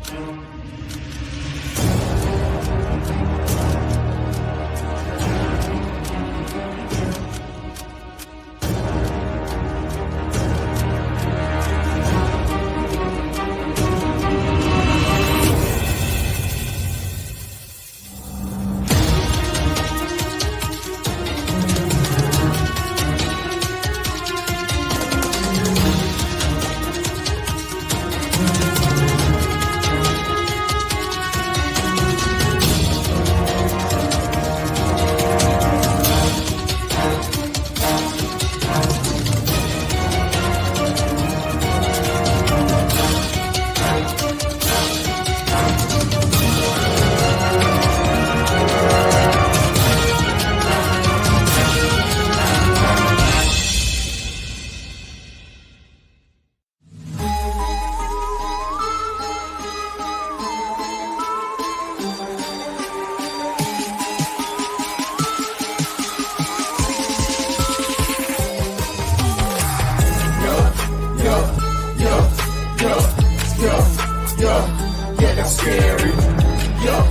Yeah, that's scary. Yeah,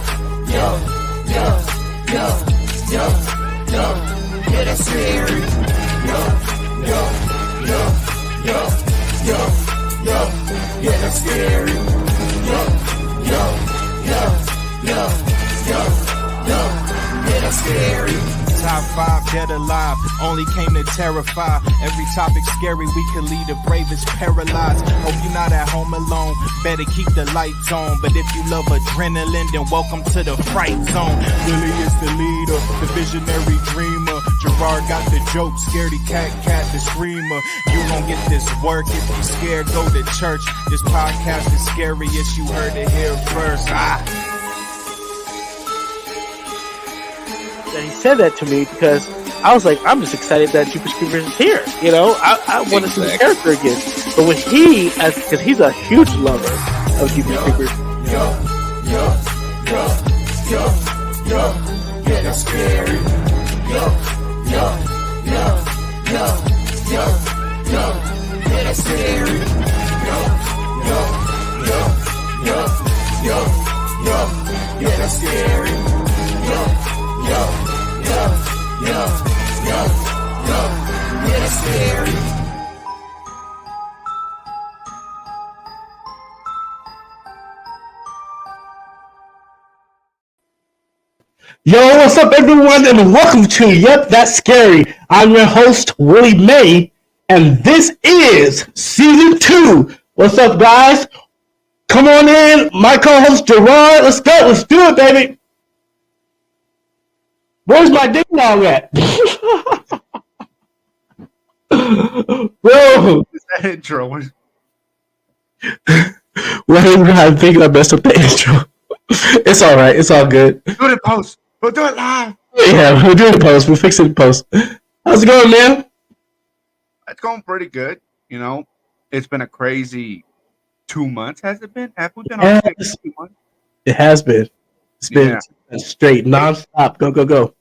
that's scary. Yeah, that's scary. Yeah, that's scary. Top 5 dead alive, only came to terrify. Every topic scary, we could lead the bravest paralyzed. Hope you're not at home alone, better keep the lights on. But if you love adrenaline, then welcome to the fright zone. Willie is the leader, the visionary dreamer. Jarrord got the joke, Scaredy cat the screamer. You gon' get this work, if you scared, go to church. This podcast is scariest, you heard it here first. And he said that to me because I was like, I'm just excited that Jeepers Creepers is here. You know, I want to see the character again. But when because he's a huge lover of Jeepers Creepers. Yeah, that's scary. Yeah, that's scary. Yeah, that's scary. Yeah, that's scary. Yo, what's up, everyone, and welcome to Yep, That's Scary. I'm your host, Willie May, and this is Season 2. What's up, guys? Come on in, my co-host, Jarrord. Let's go. Let's do it, baby. Where's my ding dong at? Bro. That intro was... Well, I think I messed up the intro. It's all right. It's all good. Do it in post. We'll do it live. Yeah, we'll do it in post. We'll fix it in post. How's it going, man? It's going pretty good. You know, it's been a crazy 2 months. Has it been? Have we been on 2 months? It has been. It's been straight, nonstop. Go.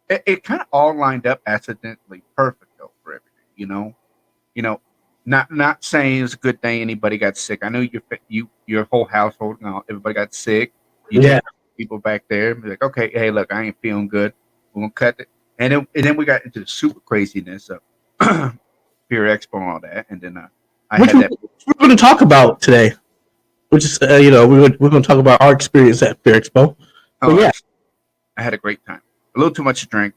It kind of all lined up accidentally perfect though for everything. You know, not saying it's a good thing anybody got sick. I know your whole household, everybody got sick. People back there be like, okay, hey, look, I ain't feeling good. We're gonna cut it, and then we got into the super craziness of Fear Expo and all that, and then We're going to talk about today. We're just we're going to talk about our experience at Fear Expo. I had a great time. A little too much to drink.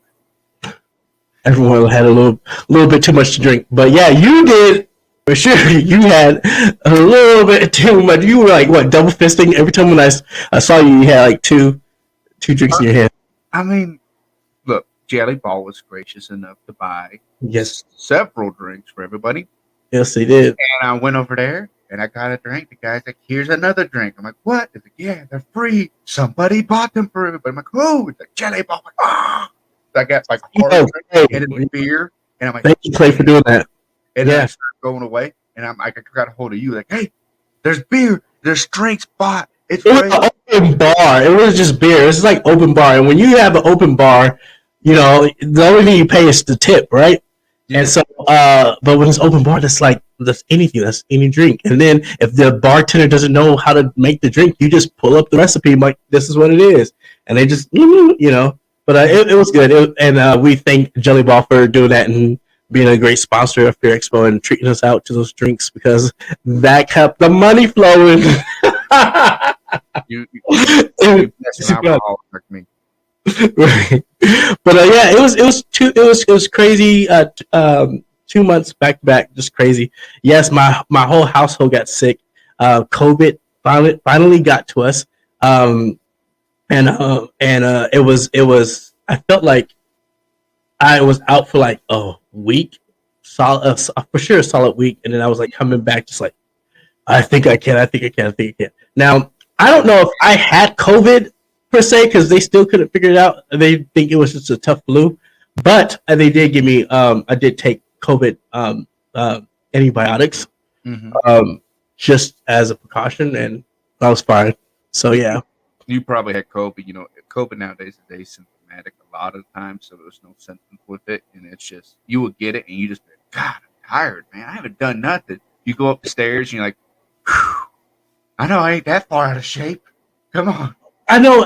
Everyone had a little bit too much to drink, but yeah, you did for sure. You had a little bit too much. You were like what, double fisting every time when I saw you. You had like two drinks in your hand. I mean, look, Jelly Ball was gracious enough to buy several drinks for everybody. Yes, he did. And I went over there and I got a drink. The guy's like, "Here's another drink." I'm like, "What?" He's like, "Yeah, they're free. Somebody bought them for everybody." I'm like, "Who?" It's like Jelly Ball. I'm like, "Ah!" So I got like and then beer, and I'm like, "Thank you, Clay, for doing that." And then I started going away, and I'm like, I got a hold of you, like, "Hey, there's beer, there's drinks bought." It was an open bar. It was just beer. This is like open bar, and when you have an open bar, the only thing you pay is the tip, right? Yeah. And so, but when it's open bar, that's like that's anything, that's any drink. And then if the bartender doesn't know how to make the drink, you just pull up the recipe, like this is what it is, and they just But it was good, and we thank Jelly Ball for doing that and being a great sponsor of Fear Expo and treating us out to those drinks because that kept the money flowing. you messing alcohol like me. Right. But yeah, it was crazy. 2 months back to back, just crazy. Yes, my whole household got sick. COVID finally got to us. And it was. I felt like I was out for like a week, solid for sure, a solid week, and then I was like coming back, just like I think I can. Now I don't know if I had COVID per se because they still couldn't figure it out. They think it was just a tough flu, but they did give me. I did take COVID antibiotics, just as a precaution, and I was fine. So yeah, you probably had COVID. You know, COVID nowadays is asymptomatic a lot of the time, so there's no symptoms with it, and it's just you would get it, and you just be, God, I'm tired, man. I haven't done nothing. You go up the stairs, and you're like, I know I ain't that far out of shape. Come on. I know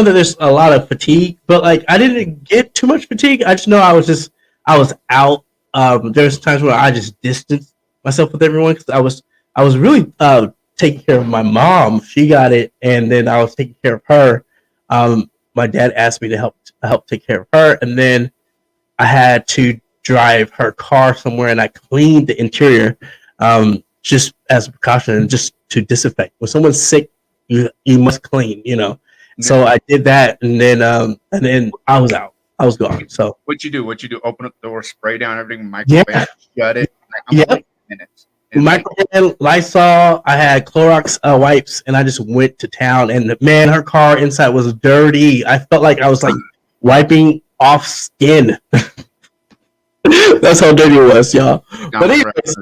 that there's a lot of fatigue, but like I didn't get too much fatigue. I just know I was out. There's times where I just distanced myself with everyone because I was really taking care of my mom. She got it, and then I was taking care of her. My dad asked me to help take care of her, and then I had to drive her car somewhere, and I cleaned the interior just as a precaution and just to disinfect. When someone's sick, you must clean, So I did that, and then I was out. I was gone. So what you do? Open up the door, spray down everything, microwave, shut it. Like, minutes. Microwave, Lysol. I had Clorox wipes, and I just went to town. And man, her car inside was dirty. I felt like I was like wiping off skin. That's how dirty it was, y'all. But anyways,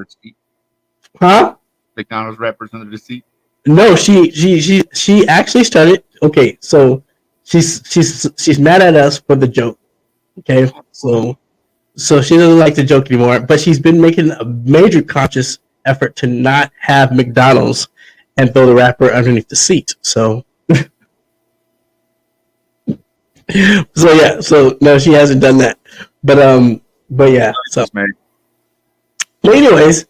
huh? McDonald's wrappers under the seat. No, she actually started. Okay, so she's mad at us for the joke. Okay, so she doesn't like the joke anymore, but she's been making a major conscious effort to not have McDonald's and throw the wrapper underneath the seat. So so no, she hasn't done that. But yeah. So but anyways,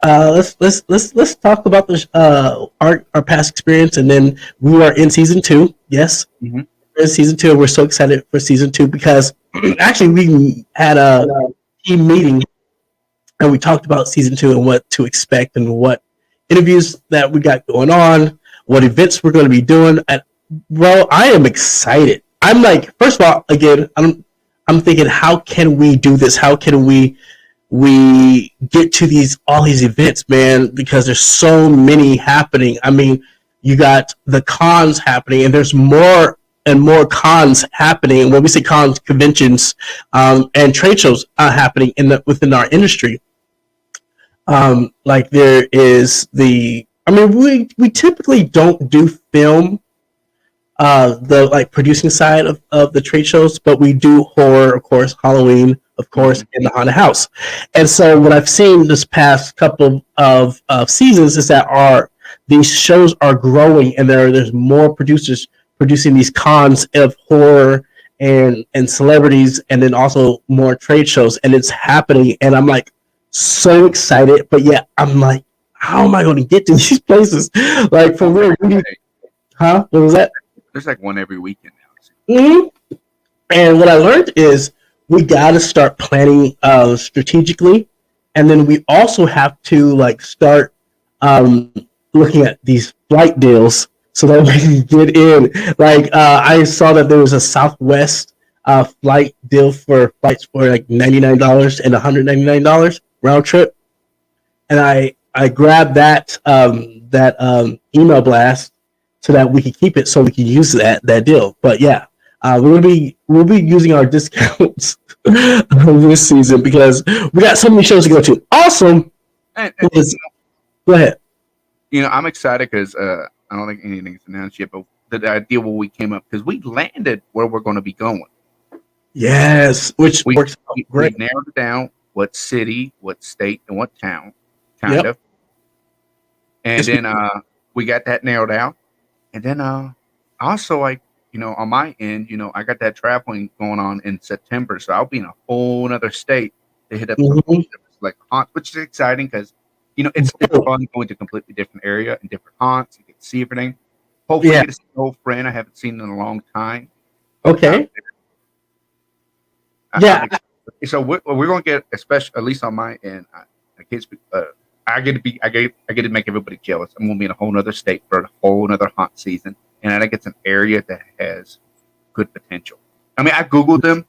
let's talk about this our past experience, and then we are in season 2. Yes. Mm-hmm. In season 2, we're so excited for season 2 because actually we had a team meeting and we talked about season 2 and what to expect and what interviews that we got going on, what events we're going to be doing. And bro, I am excited. I'm like, first of all, again, I'm thinking, how can we do this? How can we get to all these events, man? Because there's so many happening. I mean, you got the cons happening, and there's more and more cons happening. When we say cons, conventions, and trade shows happening within our industry. Like there is we typically don't do film, the like producing side of the trade shows, but we do horror, of course, Halloween, of course, in the haunted house. And so what I've seen this past couple of seasons is that these shows are growing, and there's more producers producing these cons of horror and celebrities, and then also more trade shows, and it's happening. And I'm like so excited, but yeah, I'm like, how am I going to get to these places? Like for real, huh? What was that? There's like one every weekend now. Mm-hmm. And what I learned is we got to start planning strategically, and then we also have to like start looking at these flight deals so that we can get in. Like I saw that there was a Southwest flight deal for flights for like $99 and $199 round trip, and I grabbed that email blast so that we can keep it, so we can use that deal. But yeah, we'll be using our discounts this season because we got so many shows to go to. Awesome. Go ahead. I'm excited because I don't think anything's announced yet, but the idea what we came up, because we landed where we're going to be going. Yes, which works great. We narrowed it down. what city, what state, and what town, kind of. And then we got that nailed out. And then also, like, on my end, I got that traveling going on in September, so I'll be in a whole other state to hit up some like haunts, which is exciting because it's fun going to a completely different area and different haunts. You get to see everything. Hopefully, get to see an old friend I haven't seen in a long time. Okay. So we're going to get, especially at least on my end. I can't speak. I get to make everybody jealous. I'm going to be in a whole other state for a whole other haunt season, and I think it's an area that has good potential. I mean, I googled them,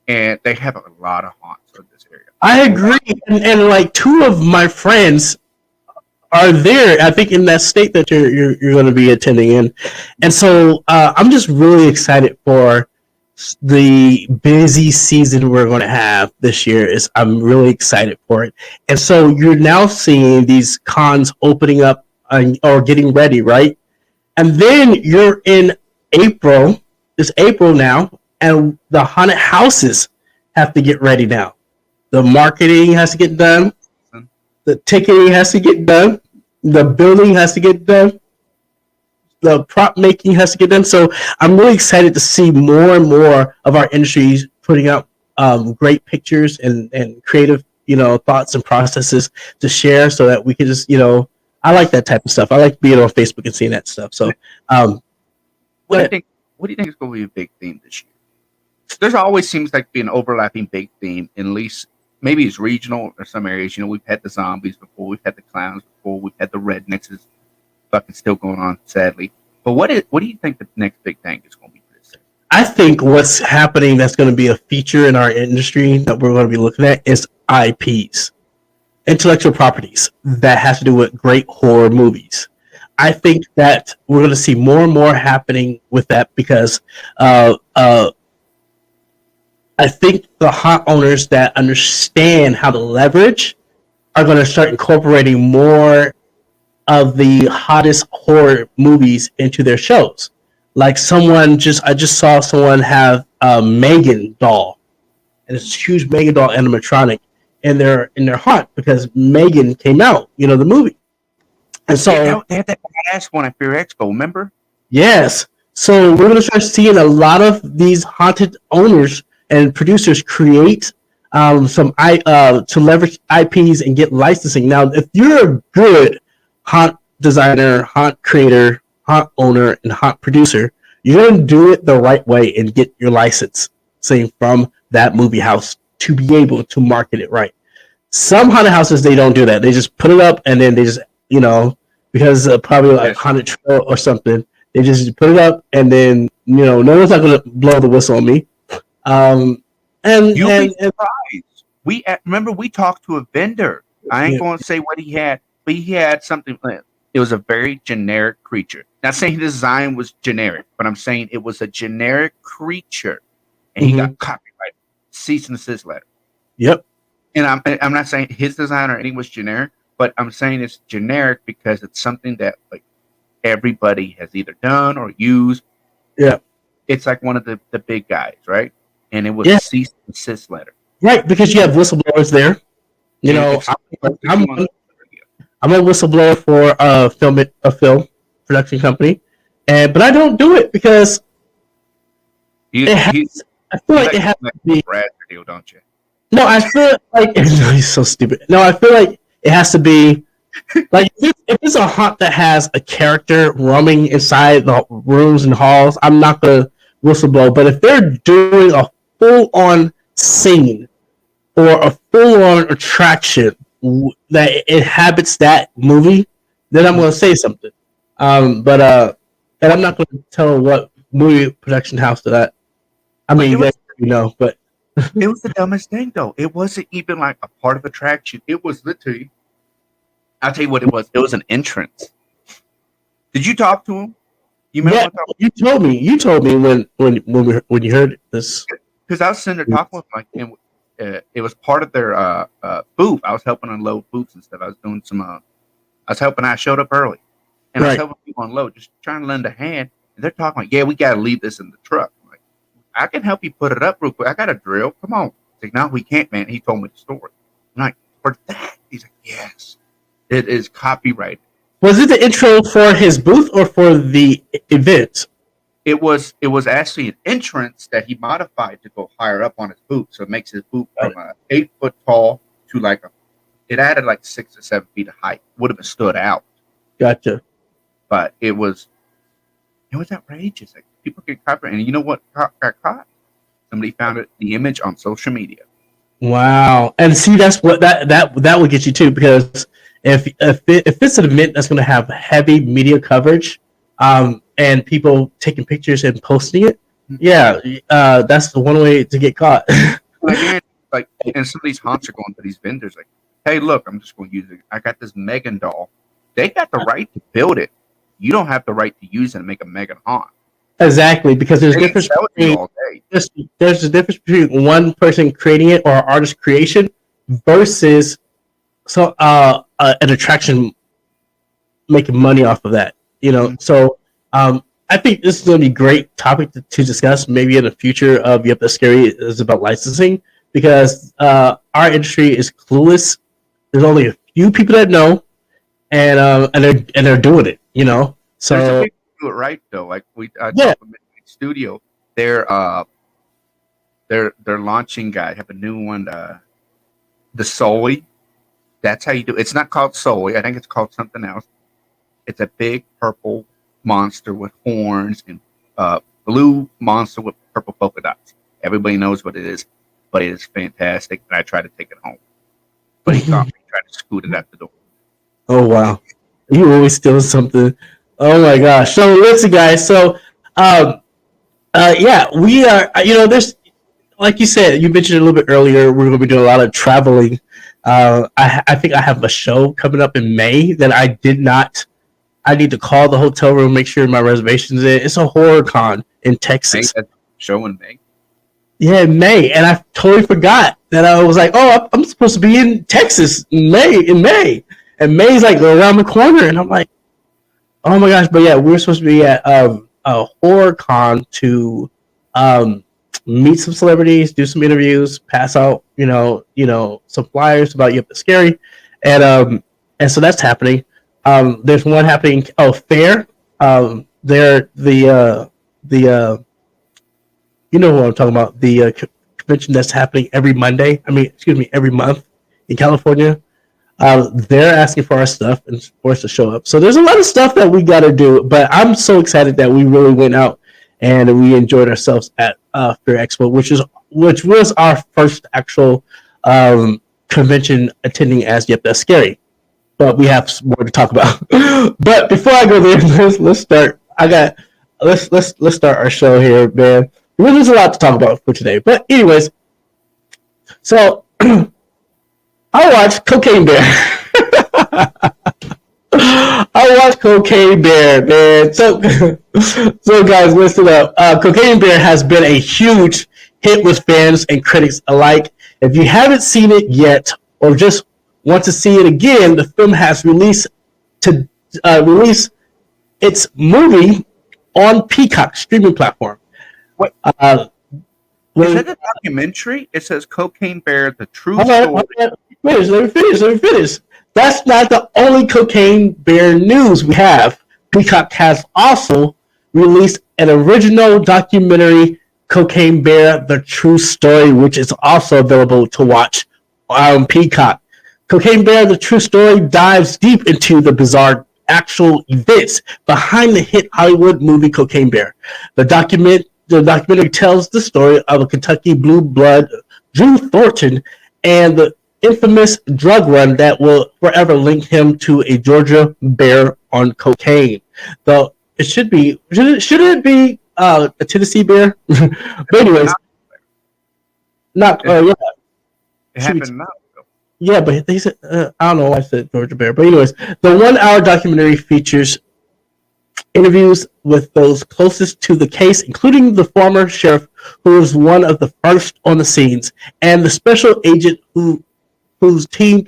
and they have a lot of haunts in this area. I agree, and like 2 of my friends are there. I think in that state that you're going to be attending in, and so I'm just really excited for the busy season we're going to have this year. I'm really excited for it, and so you're now seeing these cons opening up or getting ready, right? And then you're in April. It's April now, and the haunted houses have to get ready now. The marketing has to get done. The ticketing has to get done. The building has to get done. The prop making has to get done. So I'm really excited to see more and more of our industries putting out great pictures and creative, thoughts and processes to share so that we can just, I like that type of stuff. I like being on Facebook and seeing that stuff. So, what do you think is going to be a big theme this year? There's always seems like be an overlapping big theme, at least maybe it's regional or some areas. We've had the zombies before, we've had the clowns before, we've had the rednecks fucking still going on, sadly. But what do you think the next big thing is going to be for this? I think what's happening that's going to be a feature in our industry that we're going to be looking at is IPs, intellectual properties that has to do with great horror movies. I think that we're going to see more and more happening with that because I think the haunt owners that understand how to leverage are going to start incorporating more of the hottest horror movies into their shows. Like I just saw someone have a Megan doll, and it's a huge Megan doll animatronic in their haunt because Megan came out, the movie. And so they had that badass one at Fear Expo, remember? Yes. So we're going to start seeing a lot of these haunted owners and producers create to leverage IPs and get licensing. Now, if you're a good haunt designer, haunt creator, haunt owner, and haunt producer, you're going to do it the right way and get your license, say, from that movie house to be able to market it right. Some haunted houses, they don't do that. They just put it up and then they just, because probably like haunted trail or something, they just put it up and then, no one's not going to blow the whistle on me. And be surprised. Remember we talked to a vendor. I ain't going to say what he had, but he had something. It was a very generic creature. Not saying his design was generic, but I'm saying it was a generic creature, and he got copyrighted, cease and desist letter. Yep. And I'm not saying his design or anything was generic, but I'm saying it's generic because it's something that like everybody has either done or used. Yeah. It's like one of the big guys, right? And it was a cease and desist letter. Right, because you have whistleblowers there. I'm a whistleblower for a film production company, but I don't do it because I feel like it has to be. Deal, don't you? No, I feel like he's so stupid. No, I feel like it has to be like if it's a haunt that has a character roaming inside the rooms and halls, I'm not gonna whistleblow. But if they're doing a full-on scene or a full-on attraction that inhabits that movie, then I'm going to say something. And I'm not going to tell what movie production house that. I mean, but it was the dumbest thing though. It wasn't even like a part of attraction. It was literally. I'll tell you what it was. It was an entrance. Did you talk to him? You remember? Yeah, you told me when you heard this. Because I was sitting there talking with Mike, and it was part of their booth. I was helping unload booths and stuff. I was doing some. I showed up early, and I was helping people unload, just trying to lend a hand. And they're talking like, "Yeah, we got to leave this in the truck." I'm like, I can help you put it up real quick. I got a drill. Come on. He's like, no, we can't, man. He told me the story. I'm like, for that? He's like, yes, it is copyrighted. Was it the intro for his booth or for the event? It was actually an entrance that he modified to go higher up on his booth. So it makes his booth from 8 foot tall to it added like 6 or 7 feet of height. Would have stood out. Gotcha. But it was outrageous. Like, people get copyrighted, and you know what got caught? Somebody found the image on social media. Wow. And see, that's what that would get you too, because if it's an event that's going to have heavy media coverage, and people taking pictures and posting it, that's the one way to get caught. Like, and some of these haunts are going to these vendors like, hey, look, I'm just going to use it. I got this Megan doll. They got the right to build it. You don't have the right to use it and make a Megan haunt. Exactly, because there's a difference between one person creating it or artist creation versus an attraction making money off of that. So I think this is going to be a great topic to discuss maybe in the future of Yep, That's Scary is about licensing, because our industry is clueless. There's only a few people that know, and they're doing it. So do it right though. Like talked about Studio, they're launching have a new one, the Soy. That's how you do it. It's not called Soy. I think it's called something else. It's a big purple monster with horns and blue monster with purple polka dots. Everybody knows what it is, but it is fantastic. And I tried to take it home, but he got me. Tried to scoot it out the door. Oh wow, you always stealing something. Oh my gosh. So listen, guys. So we are. There's, like you said, you mentioned a little bit earlier, we're going to be doing a lot of traveling. I think I have a show coming up in May that I need to call the hotel room, make sure my reservation's in. It's a horror con in Texas. Show in May? Yeah, in May. And I totally forgot that I was like, oh, I'm supposed to be in Texas in May. And May's like around the corner. And I'm like, oh my gosh. But yeah, we're supposed to be at a horror con to meet some celebrities, do some interviews, pass out, some flyers about Yep, That's Scary. And so that's happening. There's one happening. Fair. They're the you know what I'm talking about. The convention that's happening every Monday. Every month in California. They're asking for our stuff and for us to show up. So there's a lot of stuff that we got to do. But I'm so excited that we really went out and we enjoyed ourselves at Fair Expo, which was our first actual convention attending as Yep, That's Scary. But we have more to talk about. But before I go there, let's start. Let's start our show here, man. There's a lot to talk about for today. But anyways, so I watched Cocaine Bear. I watched Cocaine Bear, man. So guys, listen up. Cocaine Bear has been a huge hit with fans and critics alike. If you haven't seen it yet, or just want to see it again, the film has released its movie on Peacock streaming platform. What? Is that a documentary? It says Cocaine Bear, the true story. Let me finish. That's not the only Cocaine Bear news we have. Peacock has also released an original documentary, Cocaine Bear, the true story, which is also available to watch on Peacock. Cocaine Bear, the true story, dives deep into the bizarre actual events behind the hit Hollywood movie Cocaine Bear. The documentary tells the story of a Kentucky blue blood, Drew Thornton, and the infamous drug run that will forever link him to a Georgia bear on cocaine. Though it should it be a Tennessee bear? But anyways, it happened now. Yeah, but they said I don't know why I said Georgia Bear. But anyways, the 1 hour documentary features interviews with those closest to the case, including the former sheriff who was one of the first on the scenes, and the special agent whose team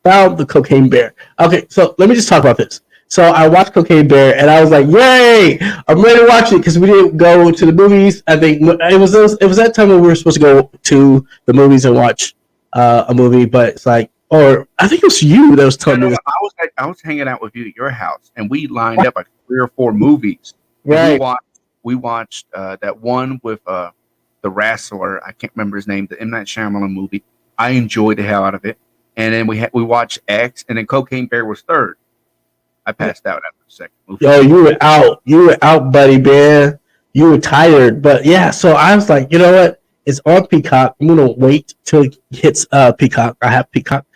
found the Cocaine Bear. Okay, so let me just talk about this. So I watched Cocaine Bear, and I was like, "Yay! I'm ready to watch it," because we didn't go to the movies. I think it was that time when we were supposed to go to the movies and watch a movie, but it's like, or I think it was you that was telling me this. I was hanging out with you at your house, and we lined up like 3 or 4 movies. Right. We watched that one with the wrestler. I can't remember his name. The M. Night Shyamalan movie. I enjoyed the hell out of it. And then we watched X, and then Cocaine Bear was third. I passed out after the second movie. Yo, you were out. You were out, buddy, man. You were tired. But yeah, so I was like, you know what? It's on Peacock. I'm gonna wait till it hits Peacock. I have Peacock.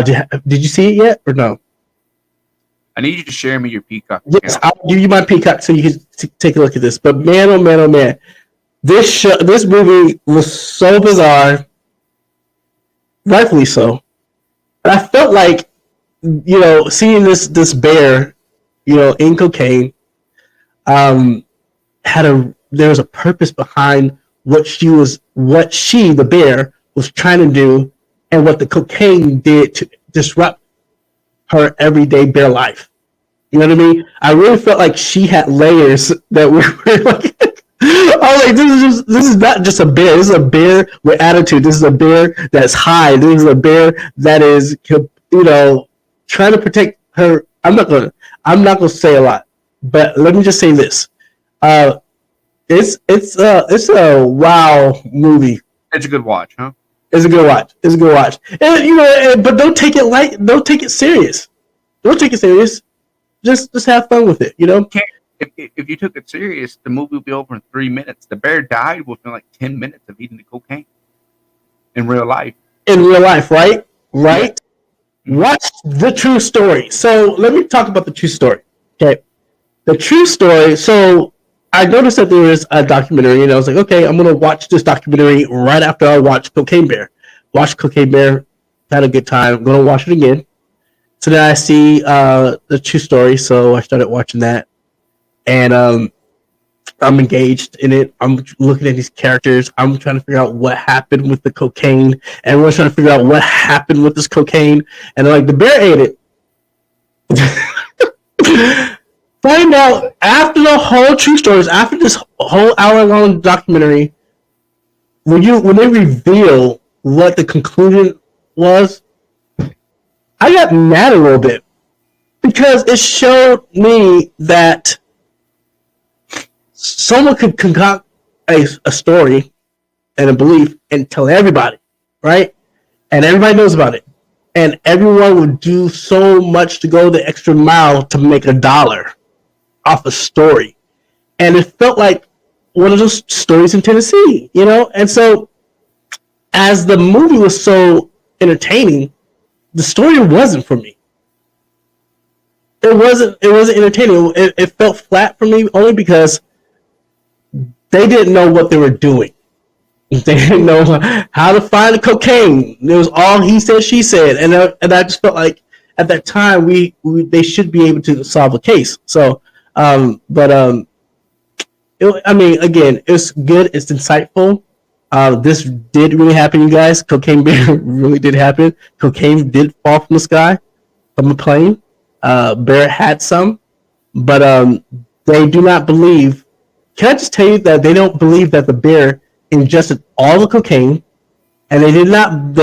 Did you see it yet or no? I need you to share me your Peacock Yes, account. I'll give you my Peacock so you can take a look at this. But man, oh man, oh man, this movie was so bizarre, rightfully so. And I felt like, seeing this bear, in cocaine, there was a purpose behind what the bear was trying to do, and what the cocaine did to disrupt her everyday bear life. You know what I mean? I really felt like she had layers that we were like. I was like, this is not just a bear. This is a bear with attitude. This is a bear that's high. This is a bear that is, trying to protect her. I'm not gonna say a lot, but let me just say this. It's a wow movie. It's a good watch, huh? It's a good watch. And but don't take it light. Don't take it serious. Don't take it serious. Just have fun with it. If you took it serious, the movie would be over in 3 minutes. The bear died within like 10 minutes of eating the cocaine. In real life. Right? Right. Watch the true story. So let me talk about the true story. Okay. The true story. So I noticed that there was a documentary, and I was like, okay, I'm gonna watch this documentary right after I watch Cocaine Bear. Watched Cocaine Bear, had a good time. I'm gonna watch it again. So then I see the true story, so I started watching that, and I'm engaged in it. I'm looking at these characters. I'm trying to figure out what happened with the cocaine. Everyone's trying to figure out what happened with this cocaine, and they're like, the bear ate it. Find out after the whole true stories, after this whole hour-long documentary, when they reveal what the conclusion was, I got mad a little bit, because it showed me that someone could concoct a story and a belief and tell everybody, right? And everybody knows about it. And everyone would do so much to go the extra mile to make $1 off a story. And it felt like one of those stories in Tennessee, And so, as the movie was so entertaining, the story wasn't for me. It wasn't entertaining. It felt flat for me, only because they didn't know what they were doing. They didn't know how to find the cocaine. It was all he said, she said, and I just felt like at that time they should be able to solve a case. So, again, it's good. It's insightful. This did really happen, you guys. Cocaine Bear really did happen. Cocaine did fall from the sky, from a plane. Bear had some, but they do not believe. Can I just tell you that they don't believe that the bear ingested all the cocaine, and they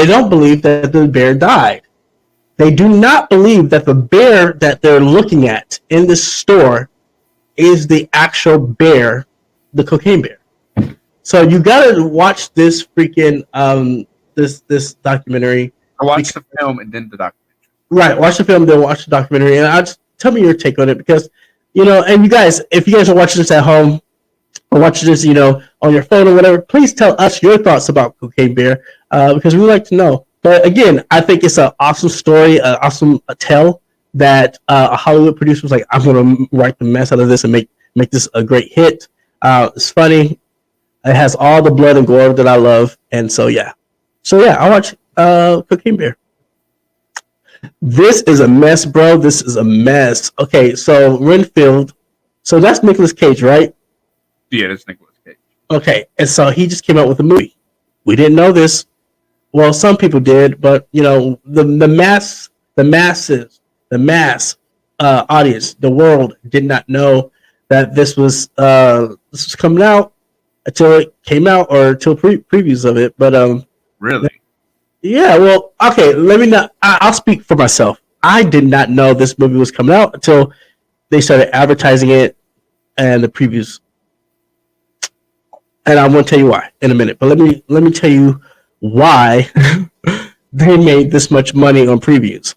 don't believe that the bear died. They do not believe that the bear that they're looking at in this store is the actual bear, the cocaine bear. So you gotta watch this freaking this documentary. I watched the film and then the documentary. Right, watch the film, then watch the documentary, and tell me your take on it, because and you guys, if you guys are watching this at home or watching this, on your phone or whatever, please tell us your thoughts about Cocaine Bear, because we like to know. But again, I think it's an awesome story, an awesome tale that a Hollywood producer was like, I'm gonna write the mess out of this and make this a great hit. It's funny. It has all the blood and gore that I love, and so yeah, I watch Cocaine Bear. This is a mess, bro. This is a mess. Okay, so Renfield, so that's Nicolas Cage, right? Yeah, that's Nicolas Cage. Okay, and so he just came out with a movie. We didn't know this. Well, some people did, but the mass audience, the world did not know that this was coming out until it came out, or until previews of it. But really, Yeah, well, okay. Let me not. I'll speak for myself. I did not know this movie was coming out until they started advertising it and the previews. And I'm going to tell you why in a minute. But let me tell you why they made this much money on previews.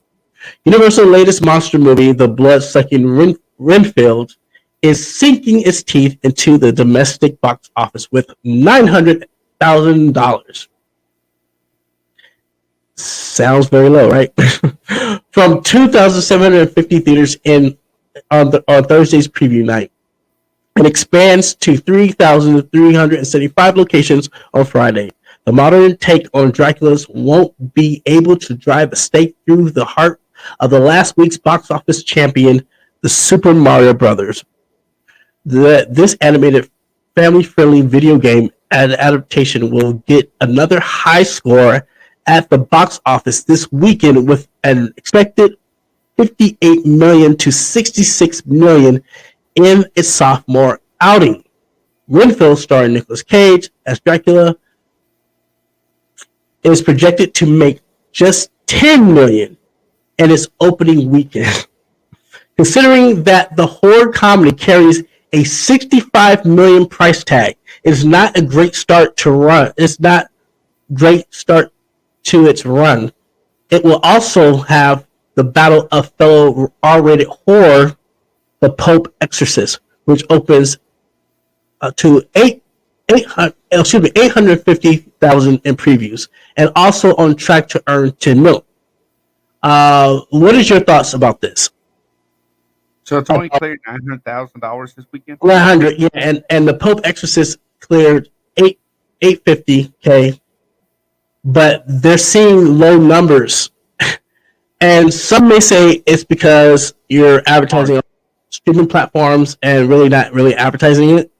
Universal's latest monster movie, the blood-sucking Renfield, is sinking its teeth into the domestic box office with $900,000. Sounds very low, right? From 2,750 theaters on Thursday's preview night. It expands to 3,375 locations on Friday. The modern take on Dracula's won't be able to drive a stake through the heart of the last week's box office champion, the Super Mario Brothers. This animated, family-friendly video game adaptation will get another high score at the box office this weekend with an expected 58 million to 66 million in its sophomore outing. Renfield, starring Nicolas Cage as Dracula, is projected to make just 10 million in its opening weekend. Considering that the horror comedy carries a 65 million price tag, it's not a great start to run. It's not great start to its run. It will also have the battle of fellow R-rated horror, The Pope Exorcist, which opens to 850,000 in previews, and also on track to earn 10 mil. What is your thoughts about this? So it's only cleared $900,000 this weekend. 900, yeah, and the Pope Exorcist cleared 850K, but they're seeing low numbers, and some may say it's because you're advertising on streaming platforms and really not really advertising it.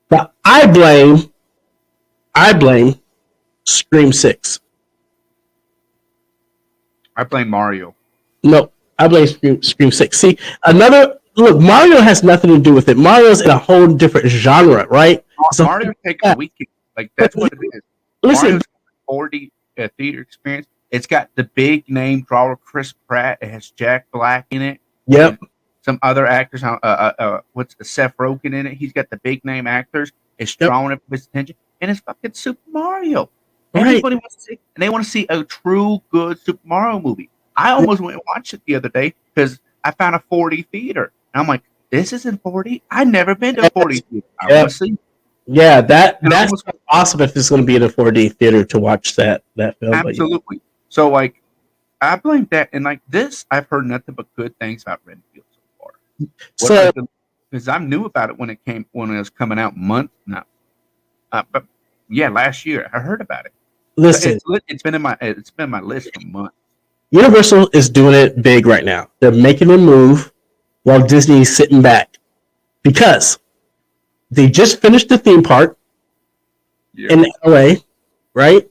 But I blame Scream 6. I blame Mario. No, I blame Scream 6. See, look, Mario has nothing to do with it. Mario's in a whole different genre, right? So, Mario takes a weekend. Like, that's what it is. Listen, Mario's 40 theater experience. It's got the big name drawer Chris Pratt. It has Jack Black in it. Yep. Some other actors. What's Seth Rogen in it? He's got the big name actors. It's drawing up his attention, and it's fucking Super Mario. Right. Everybody wants to see, and they want to see a true good Super Mario movie. I almost went and watched it the other day because I found a 4D theater, and I'm like, "This isn't 4D. I've never been to a 4D theater. I want to see." Yeah, that's awesome if it's going to be in a 4D theater to watch that film. Absolutely. Yeah. So, like, I blame that, and like this, I've heard nothing but good things about Renfield so far. Because I knew about it when it was coming out months now. But yeah, last year I heard about it. Listen, it's been my list for months. Universal is doing it big right now. They're making a move while Disney's sitting back because they just finished the theme park in LA, right?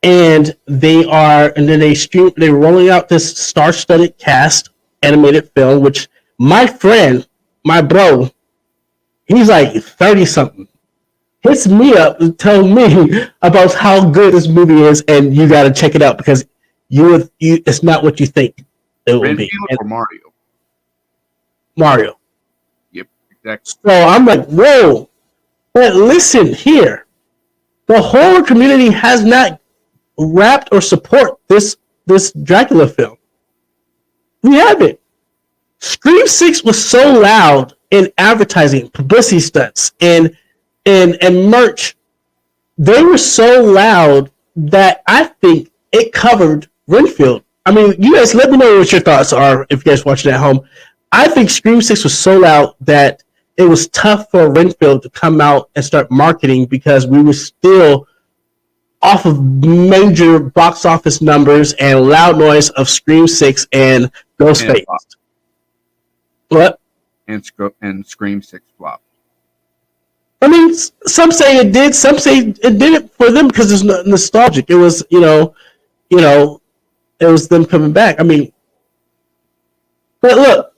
And they're rolling out this star-studded cast animated film, which my bro, he's like 30 something, hits me up and tells me about how good this movie is, and you got to check it out because it's not what you think it will be. Or Mario. Mario. Yep, exactly. So I'm like, whoa! But listen here, the horror community has not wrapped or support this Dracula film. We haven't. Scream 6 was so loud in advertising, publicity stunts, and merch. They were so loud that I think it covered Renfield. I mean, you guys let me know what your thoughts are if you guys watching at home. I think Scream 6 was so loud that it was tough for Renfield to come out and start marketing because we were still off of major box office numbers and loud noise of Scream 6 and Ghostface. What? And Scream 6 flop. I mean, some say it did. Some say it didn't for them because it's nostalgic. It was, it was them coming back. I mean, but look,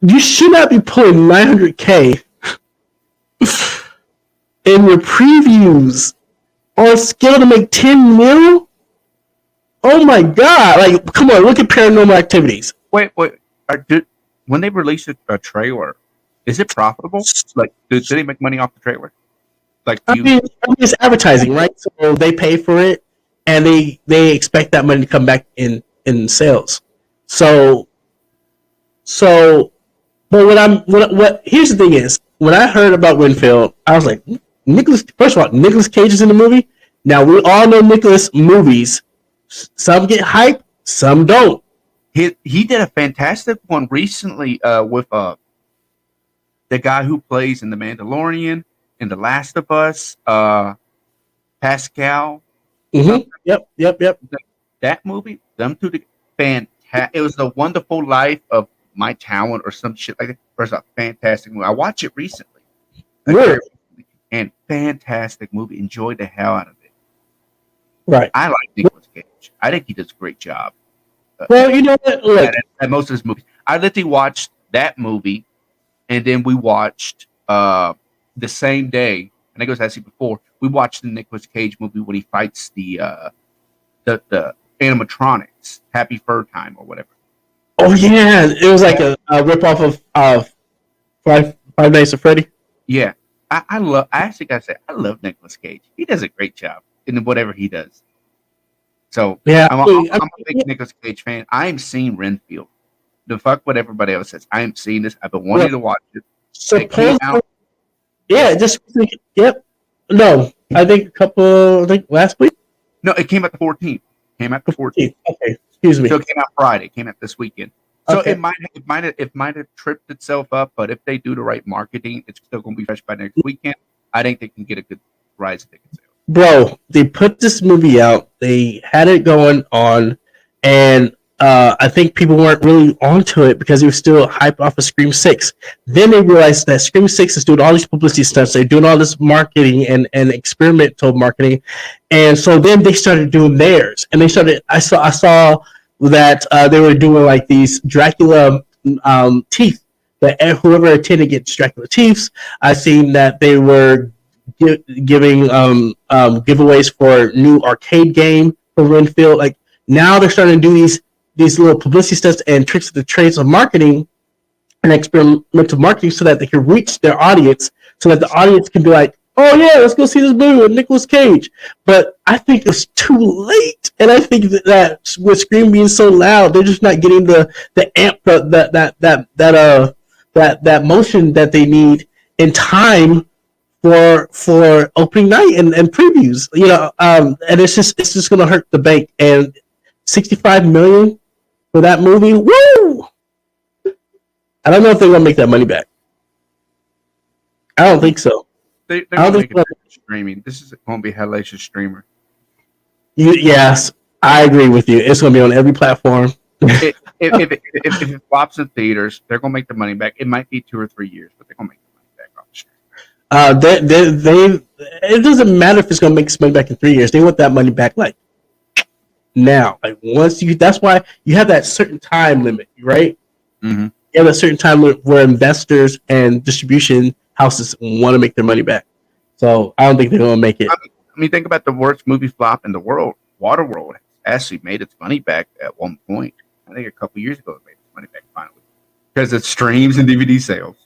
you should not be pulling 900K in your previews on skill to make 10 mil. Oh my god! Like, come on, look at Paranormal Activities. Wait. When they release a trailer, is it profitable? Like, do they make money off the trailer? Like, I mean, it's advertising, right? So they pay for it, and they expect that money to come back in sales. So, but here's the thing is, when I heard about Renfield, I was like, first of all, Nicolas Cage is in the movie. Now, we all know Nicolas movies. Some get hype, some don't. he did a fantastic one recently with the guy who plays in The Mandalorian, in The Last of Us, Pascal. Mm-hmm. Yep. That movie, them two, fantastic. It was The Wonderful Life of My Talent or some shit like that. It's a fantastic movie. I watched it recently. Really? And fantastic movie. Enjoyed the hell out of it. Right. I like Nicolas Cage. I think he does a great job. Well, you know what? Look, at most of his movies. I literally watched that movie, and then we watched the same day. And I guess I said before, we watched the Nicolas Cage movie when he fights the animatronics, Happy Fur Time or whatever. oh yeah, it was like a ripoff of Five Nights at Freddy. Yeah, I actually gotta say, I love Nicolas Cage. He does a great job in whatever he does. So Yeah, I'm a big Nicolas Cage fan. I am seeing Renfield. The fuck what everybody else says. I am seeing this. I've been wanting to watch it. It came out. Yeah, yep. No, I think last week. No, it came out the 14th. Came out the 14th. Okay, excuse me. So it came out Friday. It came out this weekend. So Okay. it might have tripped itself up, but if they do the right marketing, it's still going to be fresh by next weekend. I think they can get a good rise in ticket sales. Bro, they put this movie out. They had it going on, and I think people weren't really onto it because it was still hyped off of Scream 6. Then they realized that Scream 6 is doing all these publicity stunts. They're doing all this marketing and experimental marketing. And so then they started doing theirs. And I saw that they were doing like these Dracula teeth. That whoever attended gets Dracula teeth. I've seen that they were giving giveaways for new arcade game for Renfield. Like, now they're starting to do these little publicity stunts and tricks of the trades of marketing and experimental marketing so that they can reach their audience, so that the audience can be like, oh yeah, let's go see this movie with Nicolas Cage. But I think it's too late, and I think that with Scream being so loud, they're just not getting the amp that motion that they need in time for opening night and previews. And it's just gonna hurt the bank. And $65 million for that movie, woo! I don't know if they're gonna make that money back. I don't think so. They're going to make it streaming. This is going to be a hellacious streamer. Yes, I agree with you. It's going to be on every platform. If it flops in theaters, they're going to make the money back. It might be 2 or 3 years, but they're going to make the money back off the stream. It doesn't matter if it's going to make money back in 3 years. They want that money back like now. Like, that's why you have that certain time limit, right? Mm-hmm. You have a certain time limit where investors and distribution houses want to make their money back. So I don't think they're going to make it. I mean, think about the worst movie flop in the world. Waterworld actually made its money back at one point. I think a couple years ago it made its money back finally because it streams and DVD sales.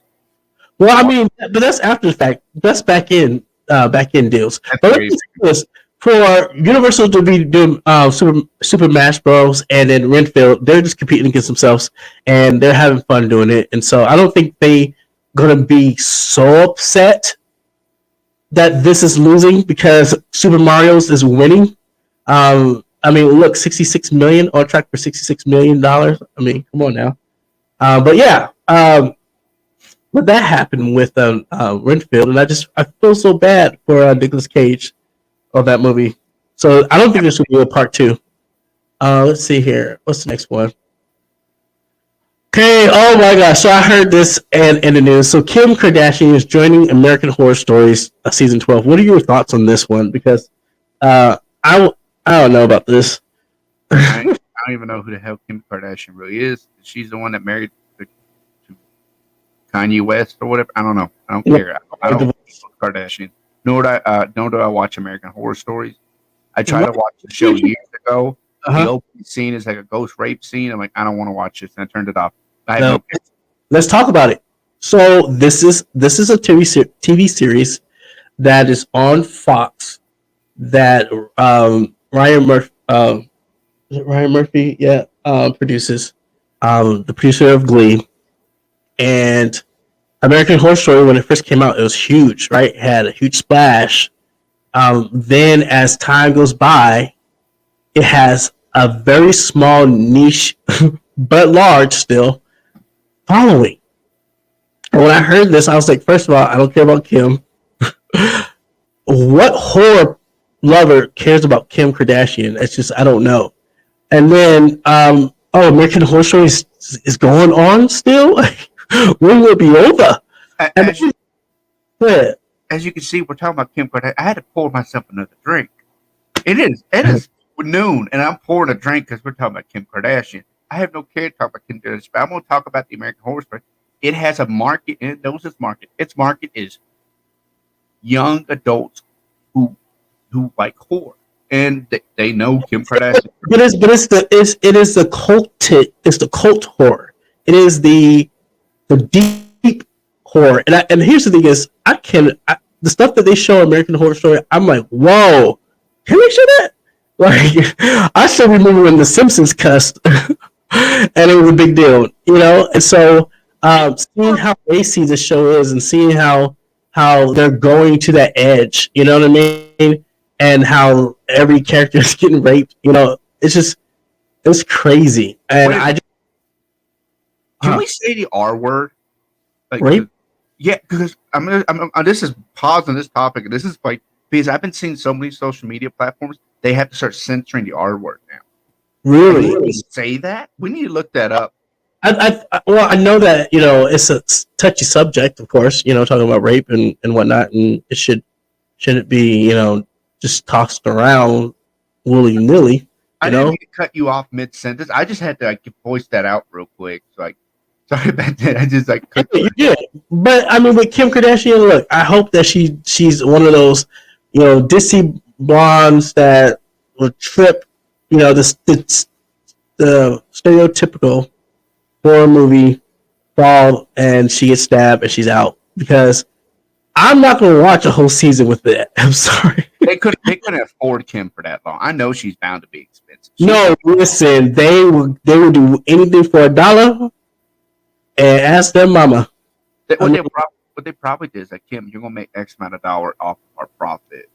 Well, I mean, but that's after the fact. That's back in deals. That's but crazy. let's for Universal to be doing Super Smash Bros. And then Renfield, they're just competing against themselves and they're having fun doing it. And so I don't think they gonna be so upset that this is losing because Super Mario's is winning. I mean, look, 66 million on track for $66 million. I mean, come on now. But yeah, but that happened with Renfield, and I feel so bad for Nicolas Cage of that movie. So I don't think this will be a part 2. Let's see here. What's the next one? Okay, oh my gosh. So I heard this in the news. So Kim Kardashian is joining American Horror Stories season 12. What are your thoughts on this one? Because I don't know about this. I don't even know who the hell Kim Kardashian really is. She's the one that married to Kanye West or whatever. I don't know. I don't care. I don't know Kardashian. Nor do I watch American Horror Stories. I tried to watch the show years ago. The opening scene is like a ghost rape scene. I'm like, I don't want to watch this, and I turned it off. Let's talk about it. So this is a TV series that is on Fox that Ryan Murphy is it Ryan Murphy? Yeah, produces. The producer of Glee, and American Horror Story, when it first came out, it was huge, right? It had a huge splash. Then as time goes by, it has a very small niche, but large still, following. And when I heard this, I was like, first of all, I don't care about Kim. What horror lover cares about Kim Kardashian? It's just, I don't know. And then, American Horror Story is going on still? When will it be over? As you can see, we're talking about Kim Kardashian. I had to pour myself another drink. It is noon, and I'm pouring a drink because we're talking about Kim Kardashian. I have no care to talk about Kim Kardashian, but I'm going to talk about the American Horror Story. It has a market, and it knows its market. Its market is young adults who like horror, and they know Kim Kardashian. But it is the cult horror. It is the deep horror. And here's the thing: is the stuff that they show American Horror Story, I'm like, whoa, can they show that? Like, I still remember when The Simpsons cussed, and it was a big deal, And so, seeing how racy the show is, and seeing how they're going to that edge, you know what I mean? And how every character is getting raped, it's crazy. And can we say the R word? Like, rape? Yeah, because I'm this is pausing this topic. This is like, because I've been seeing so many social media platforms, they have to start censoring the R word now. Really? Can we say that? We need to look that up. I know that, it's a touchy subject, of course, talking about rape and whatnot, and it shouldn't be, just tossed around willy-nilly. I didn't mean to cut you off mid-sentence. I just had to voice that out real quick. So, sorry about that. I just cut you did. But I mean, with Kim Kardashian, look, I hope that she's one of those, ditzy blondes that will trip, the stereotypical horror movie fall, and she gets stabbed and she's out, because I'm not going to watch a whole season with that. I'm sorry. They couldn't afford Kim for that long. I know she's bound to be expensive. Listen, they would do anything for $1, and ask their mama. What they probably did is like, Kim, you're going to make X amount of dollar off of our profit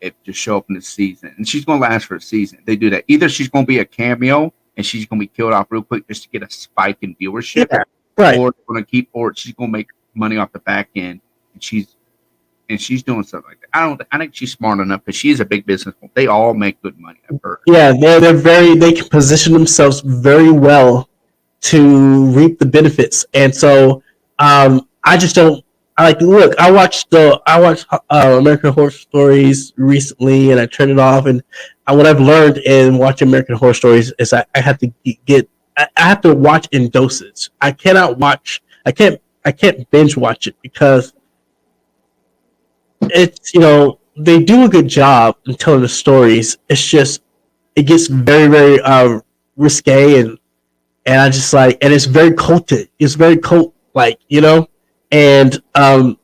if you show up in the season, and she's going to last for a season. They do that. Either she's going to be a cameo and she's going to be killed off real quick just to get a spike in viewership, right? Or she's going to make money off the back end, and she's doing something like that. I think she's smart enough, because she is a big business. They all make good money. I've heard. Yeah, they can position themselves very well to reap the benefits, and so I just don't. I watched American Horror Stories recently, and I turned it off. And what I've learned in watching American Horror Stories is I have to watch in doses. I can't binge watch it, because it's, they do a good job in telling the stories. It's just, it gets very, very risque, and I just and it's very culted. It's very cult-like, And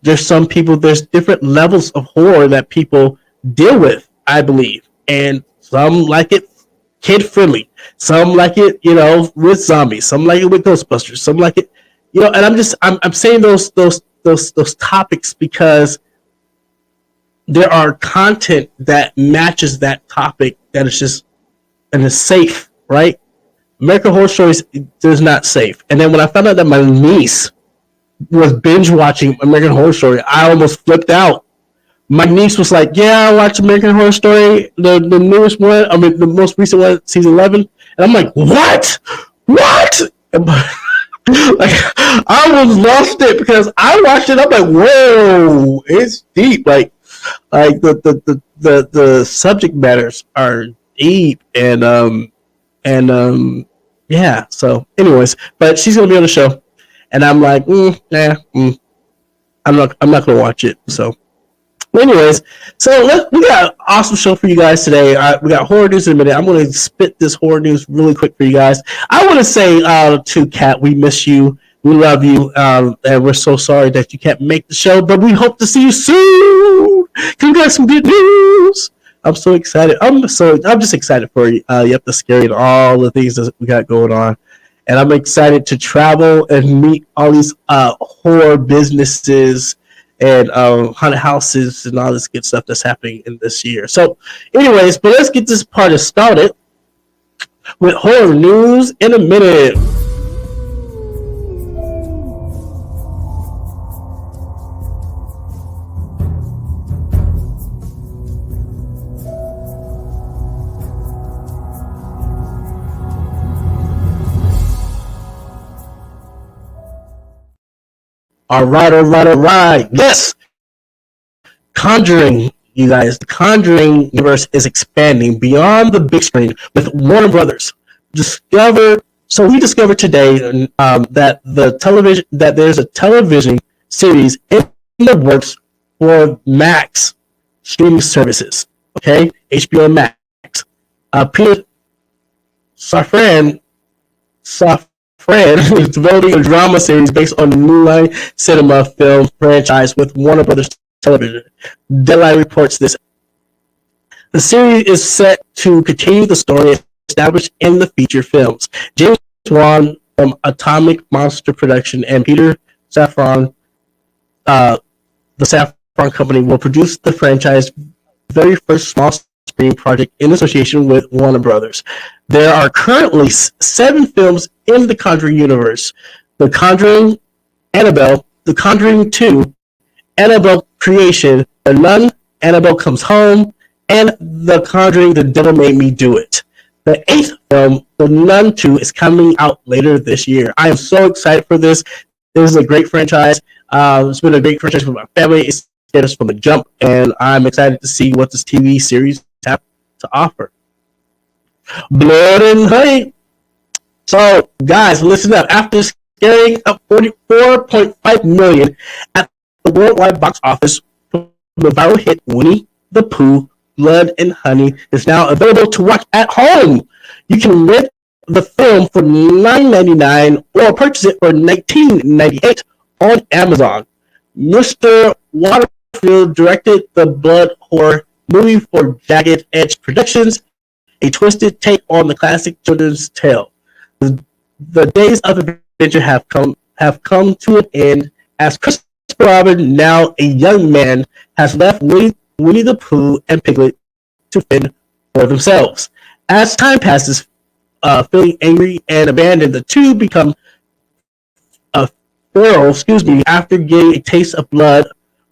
there's different levels of horror that people deal with, I believe. And some like it kid-friendly. Some like it, with zombies. Some like it with Ghostbusters. Some like it, and I'm saying those topics because there are content that matches that topic that is just, and is safe, right? American Horror Stories is not safe. And then when I found out that my niece was binge watching American Horror Story, I almost flipped out. My niece was like, "Yeah, I watched American Horror Story, the newest one. I mean, the most recent one, season 11." And I'm like, "What? I almost lost it, because I watched it. I'm like, "Whoa, it's deep." Like the subject matters are deep, and yeah. So, anyways, but she's gonna be on the show. And I'm like, I'm not gonna watch it. So, Anyways, so we got an awesome show for you guys today. We got horror news in a minute. I'm going to spit this horror news really quick for you guys. I want to say to Kat, we miss you. We love you. And we're so sorry that you can't make the show, but we hope to see you soon. Because we got some good news. I'm so excited. I'm just excited for you. Yep, the Scary and all the things that we got going on. And I'm excited to travel and meet all these horror businesses and haunted houses and all this good stuff that's happening in this year. So, anyways, but let's get this party started with horror news in a minute. All right. Yes. Conjuring, you guys. The Conjuring universe is expanding beyond the big screen with Warner Brothers. We discovered today that there's a television series in the works for Max streaming services. Okay, HBO Max. Peter Safran is developing a drama series based on the New Line Cinema film franchise with Warner Brothers Television. Deadline reports this. The series is set to continue the story established in the feature films. James Wan from Atomic Monster Production and Peter Safran, the Safran Company, will produce the franchise's very first small screen project in association with Warner Brothers. There are currently 7 films in the Conjuring universe: The Conjuring, Annabelle, The Conjuring 2, Annabelle Creation, The Nun, Annabelle Comes Home, and The Conjuring: The Devil Made Me Do It. The 8th film, The Nun 2, is coming out later this year. I am so excited for this. This is a great franchise. It's been a great franchise for my family. It's scared us from the jump, and I'm excited to see what this TV series has to offer. Blood and Honey. So, guys, listen up. After scaring up 44.5 million at the worldwide box office from the viral hit Winnie the Pooh, Blood and Honey is now available to watch at home. You can rent the film for $9.99 or purchase it for $19.98 on Amazon. Mr. Waterfield directed the blood horror movie for Jagged Edge Productions, a twisted take on the classic children's tale. The days of adventure have come to an end as Christopher Robin, now a young man, has left Winnie the Pooh and Piglet to fend for themselves. As time passes, feeling angry and abandoned, the two become feral. After getting a taste of blood,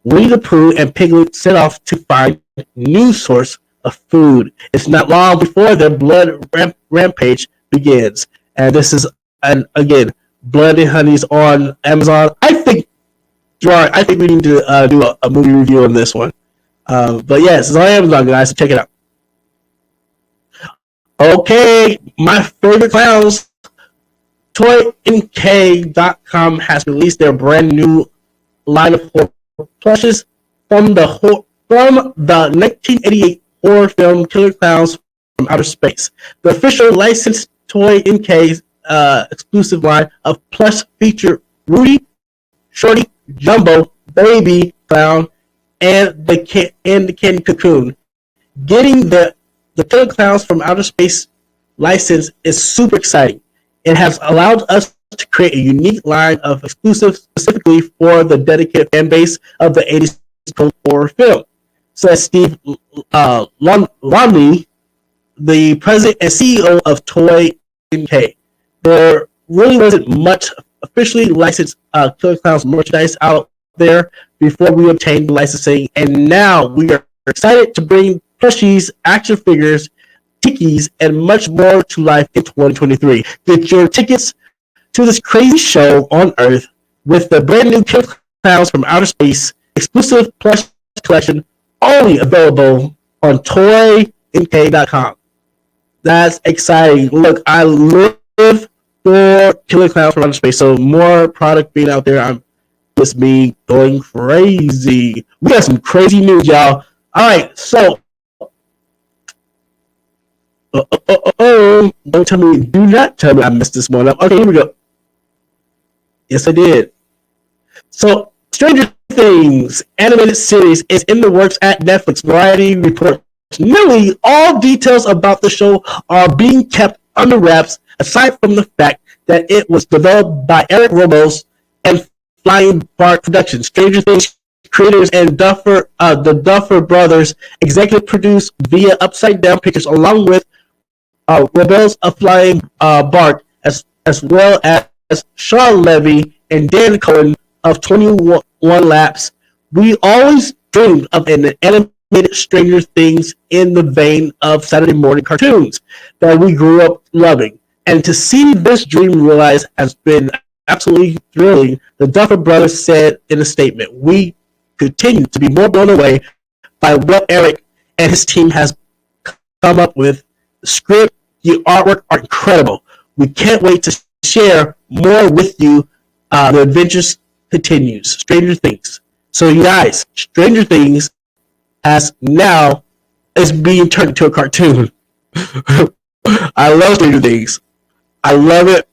Winnie the Pooh and Piglet set off to find a new source of food. It's not long before their blood rampage begins. And this is, again, Blood and Honey's on Amazon. I think we need to do a movie review on this one. But yes, it's on Amazon, guys, so check it out. Okay, my favorite clowns. ToyNK.com has released their brand new line of horror plushes from the 1988 horror film Killer Clowns from Outer Space. The official licensed Toy NK exclusive line of plush feature Rudy, Shorty, Jumbo, Baby Clown, and the Candy Cocoon. Getting the Killer Clowns from Outer Space license is super exciting. It has allowed us to create a unique line of exclusives specifically for the dedicated fan base of the 80s horror film, says Steve Longley, the president and CEO of Toy NK. There really wasn't much officially licensed Killer Clowns merchandise out there before we obtained the licensing, and now we are excited to bring plushies, action figures, tikis, and much more to life in 2023. Get your tickets to this crazy show on Earth with the brand new Killer Clowns from Outer Space exclusive plush collection, only available on ToyNK.com. That's exciting. Look, I live for Killer Clowns from Outer Space, so more product being out there, I'm It's me going crazy. We got some crazy news, y'all. All right, so don't tell me, do not tell me I messed this one up. Okay, here we go. Yes, I did. So, Stranger Things animated series is in the works at Netflix. Variety reports nearly all details about the show are being kept under wraps, aside from the fact that it was developed by Eric Ramos and Flying Bark Productions. Stranger Things creators and the Duffer Brothers executive produced via Upside Down Pictures, along with Rebels of Flying Bark, as well as Sean Levy and Dan Cohen of 21 Laps. We always dreamed of an animated Stranger Things in the vein of Saturday morning cartoons that we grew up loving. And to see this dream realized has been absolutely thrilling, the Duffer Brothers said in a statement. We continue to be more blown away by what Eric and his team has come up with. The script, the artwork are incredible. We can't wait to share more with you. The adventures continues. Stranger Things. So you guys, Stranger Things is being turned into a cartoon. I love Stranger Things. I love it.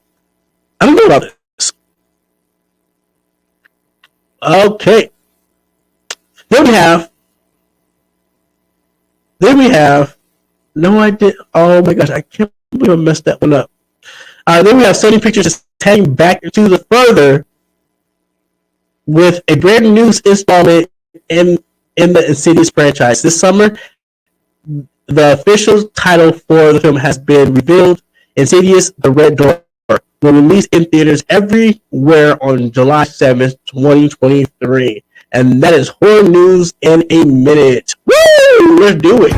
I don't know about this. Okay. Then we have. No, I did. Oh my gosh, I can't believe I messed that one up. Then we have Sony Pictures tagging back into the further with a brand new installment in the Insidious franchise. This summer, the official title for the film has been revealed. Insidious: The Red Door will release in theaters everywhere on July 7th, 2023. And that is horror news in a minute. Woo! Let's do it.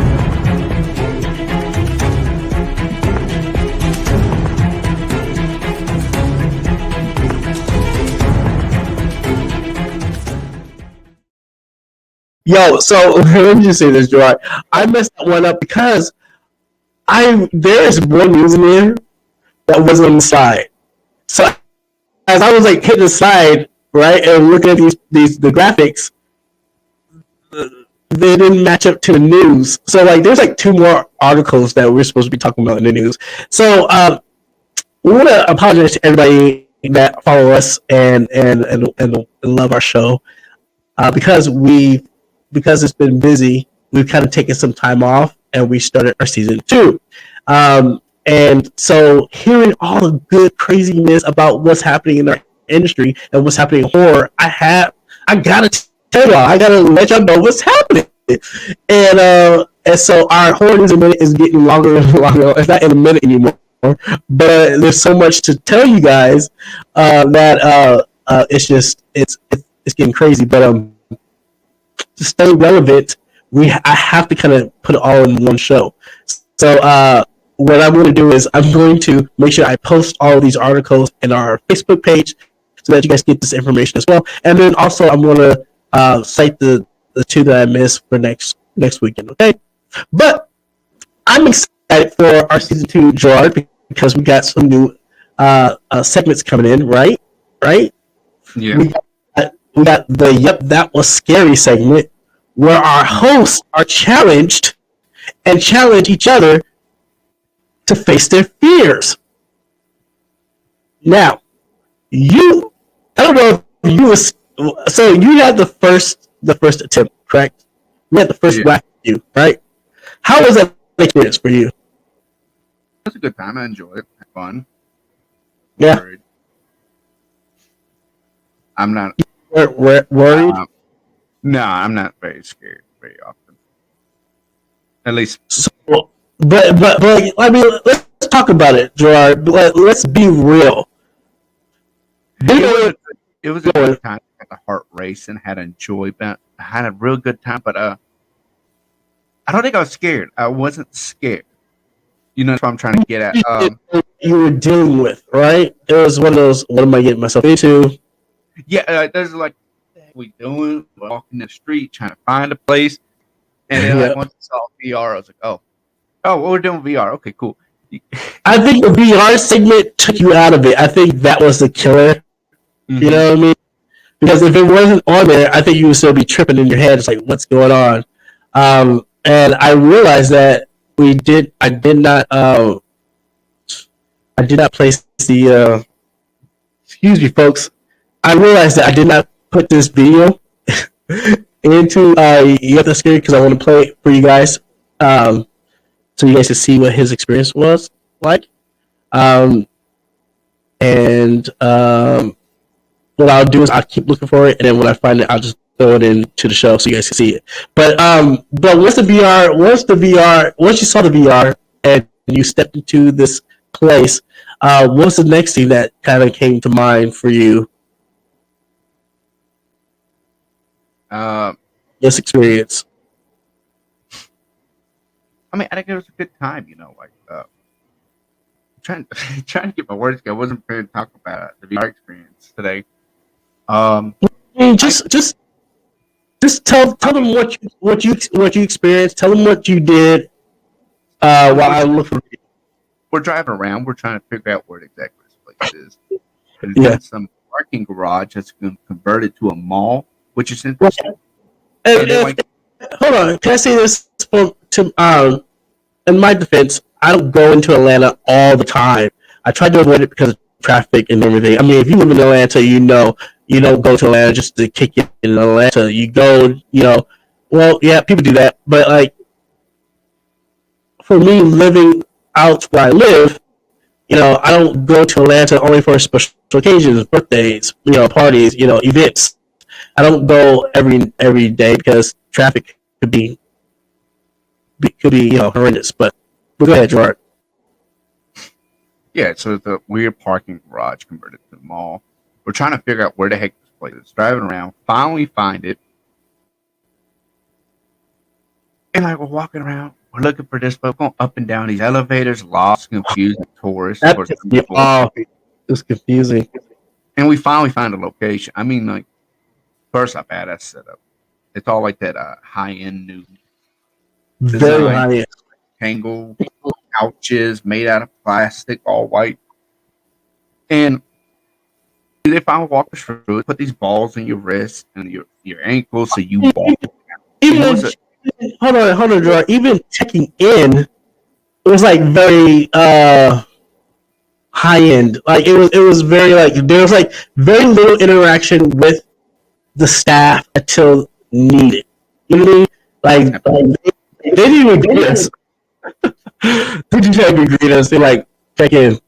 Yo, so let me just say this, Jarrord. I messed that one up because there is more news in there that wasn't on the slide. So as I was like hitting the slide, right, and looking at the graphics, they didn't match up to the news. So like there's like two more articles that we're supposed to be talking about in the news. So we want to apologize to everybody that follow us and love our show because it's been busy. We've kind of taken some time off and we started our season 2. And so hearing all the good craziness about what's happening in our industry and what's happening in horror, I gotta tell y'all, I gotta let y'all know what's happening. And so our horror news in a minute is getting longer and longer. It's not in a minute anymore, but there's so much to tell you guys that it's getting crazy. But to stay relevant, I have to kind of put it all in one show. So what I'm going to do is I'm going to make sure I post all of these articles in our Facebook page so that you guys get this information as well. And then also I'm going to cite the two that I missed for next weekend. Okay, but I'm excited for our season 2, Jarrord, because we got some new segments coming in. Right? Yeah. We got the "Yep, That Was Scary" segment, where our hosts are challenged and challenge each other to face their fears. Now, I don't know if you was, so you had the first attempt, correct? You had the first whack at you, right? How was that experience for you? It was a good time. I enjoyed it. Had fun. Yeah. Worried. I'm not worried. No, I'm not very scared very often. At least. So, but I mean, let's talk about it, Jarrord. Let's be real. It was a good time. Had the heart racing. Had a real good time. But I don't think I was scared. I wasn't scared. You know what I'm trying to get at. You were dealing with, right? It was one of those. What am I getting myself into? Yeah, there's like, what are we doing? We're walking the street trying to find a place, and then like once I saw VR, I was like, oh, what we're doing VR? Okay, cool. I think the VR segment took you out of it. I think that was the killer. Mm-hmm. You know what I mean? Because if it wasn't on there, I think you would still be tripping in your head. It's like, what's going on? And I realized that I did not place the. Excuse me, folks. I realized that I did not put this video into You Have to Scary because I want to play it for you guys, so you guys can see what his experience was like. What I'll do is I'll keep looking for it, and then when I find it, I'll just throw it into the show so you guys can see it. But once the VR, once you saw the VR and you stepped into this place, what's the next thing that kind of came to mind for you? This experience. I mean, I think it was a good time, like trying to get my words together. I wasn't prepared to talk about the VR experience today. Just tell them what you experienced. Tell them what you did while I look for you. We're driving around. We're trying to figure out where exactly this place is. It's Yeah. in some parking garage that's been converted to a mall, which is interesting. Hold on, can I say this in my defense? I don't go into Atlanta all the time. I try to avoid it because of traffic and everything. I mean, if you live in Atlanta, you don't go to Atlanta just to kick it in Atlanta. You go, well, yeah, people do that, but like for me, living out where I live, I don't go to Atlanta only for special occasions, birthdays, parties, events. I don't go every day because traffic could be horrendous. But go ahead, Jarrord. Yeah, so the weird parking garage converted to the mall. We're trying to figure out where the heck this place is. Driving around, finally find it. And like we're walking around, we're looking for this, but going up and down these elevators, lost, confused tourists. It's confusing. And we finally find a location. I mean, like, first off, badass setup. It's all like that high-end new Very design. high end. Tangled couches made out of plastic, all white. And they finally walk us through it, put these balls in your wrists and your ankles so you walk. Hold on, Jarrord. Even checking in, it was like very high end. Like it was very like there was like very little interaction with the staff until needed. You know what I mean? Like they didn't even greet us. They didn't even greet us. They like check in,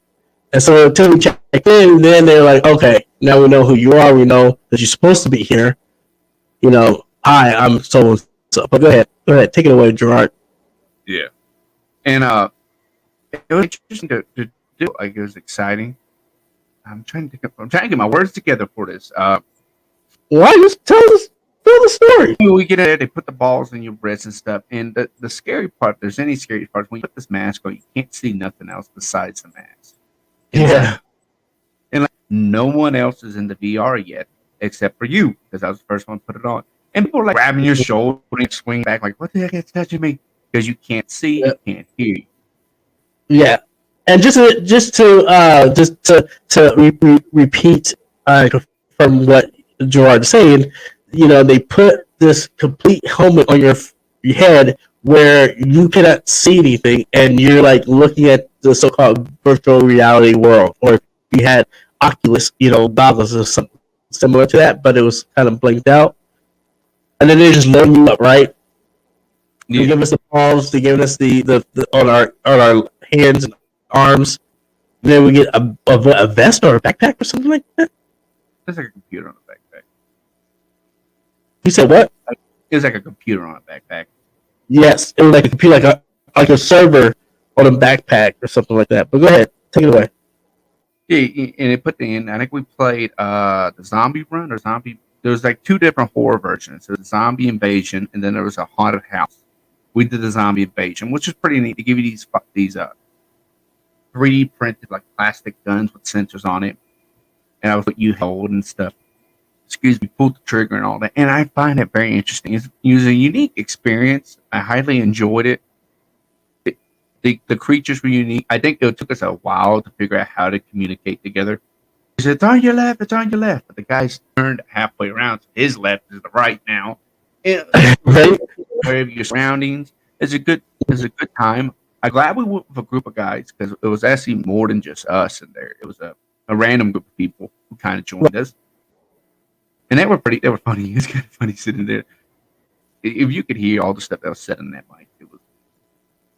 and so until we check in, then they're like, okay, now we know who you are. We know that you're supposed to be here. Hi, I'm so and so. But go ahead, take it away, Jarrord. Yeah, and it was interesting to do. Like it was exciting. I'm trying to get my words together for this. Why just tell the story? When we get in there, they put the balls in your wrists and stuff. And the scary part, if there's any scary parts, when you put this mask on, you can't see nothing else besides the mask. Yeah. And like, no one else is in the VR yet except for you, because I was the first one to put it on. And people are like grabbing your shoulder and swing back, like, what the heck is touching me? Because you can't see, you can't hear. Yeah. And just to repeat from what Jarrord is saying, they put this complete helmet on your head where you cannot see anything, and you're like looking at the so-called virtual reality world. Or if you had Oculus, goggles or something similar to that, but it was kind of blinked out. And then they just load you up, right? Yeah. They give us the palms. They give us the on our hands and arms. And then we get a vest or a backpack or something like that. It's like a computer on a backpack. You said what? It was like a computer on a backpack. Yes, it was like a computer, like a server on a backpack or something like that. But go ahead, take it away. Yeah, and it put in. I think we played the Zombie Run or Zombie. There was like two different horror versions. There was Zombie Invasion, and then there was a haunted house. We did the Zombie Invasion, which is pretty neat. They give you these 3D printed like plastic guns with sensors on it, and I was what you hold and stuff. Excuse me, pull the trigger and all that. And I find it very interesting. It was a unique experience. I highly enjoyed it. The creatures were unique. I think it took us a while to figure out how to communicate together. He said, "It's on your left. It's on your left." But the guy's turned halfway around. So his left is the right now. Right? Aware of your surroundings. It's a good time. I'm glad we went with a group of guys because it was actually more than just us in there. It was a random group of people who kind of joined us, and they were funny. It was kind of funny sitting there. If you could hear all the stuff that was said in that mic, it was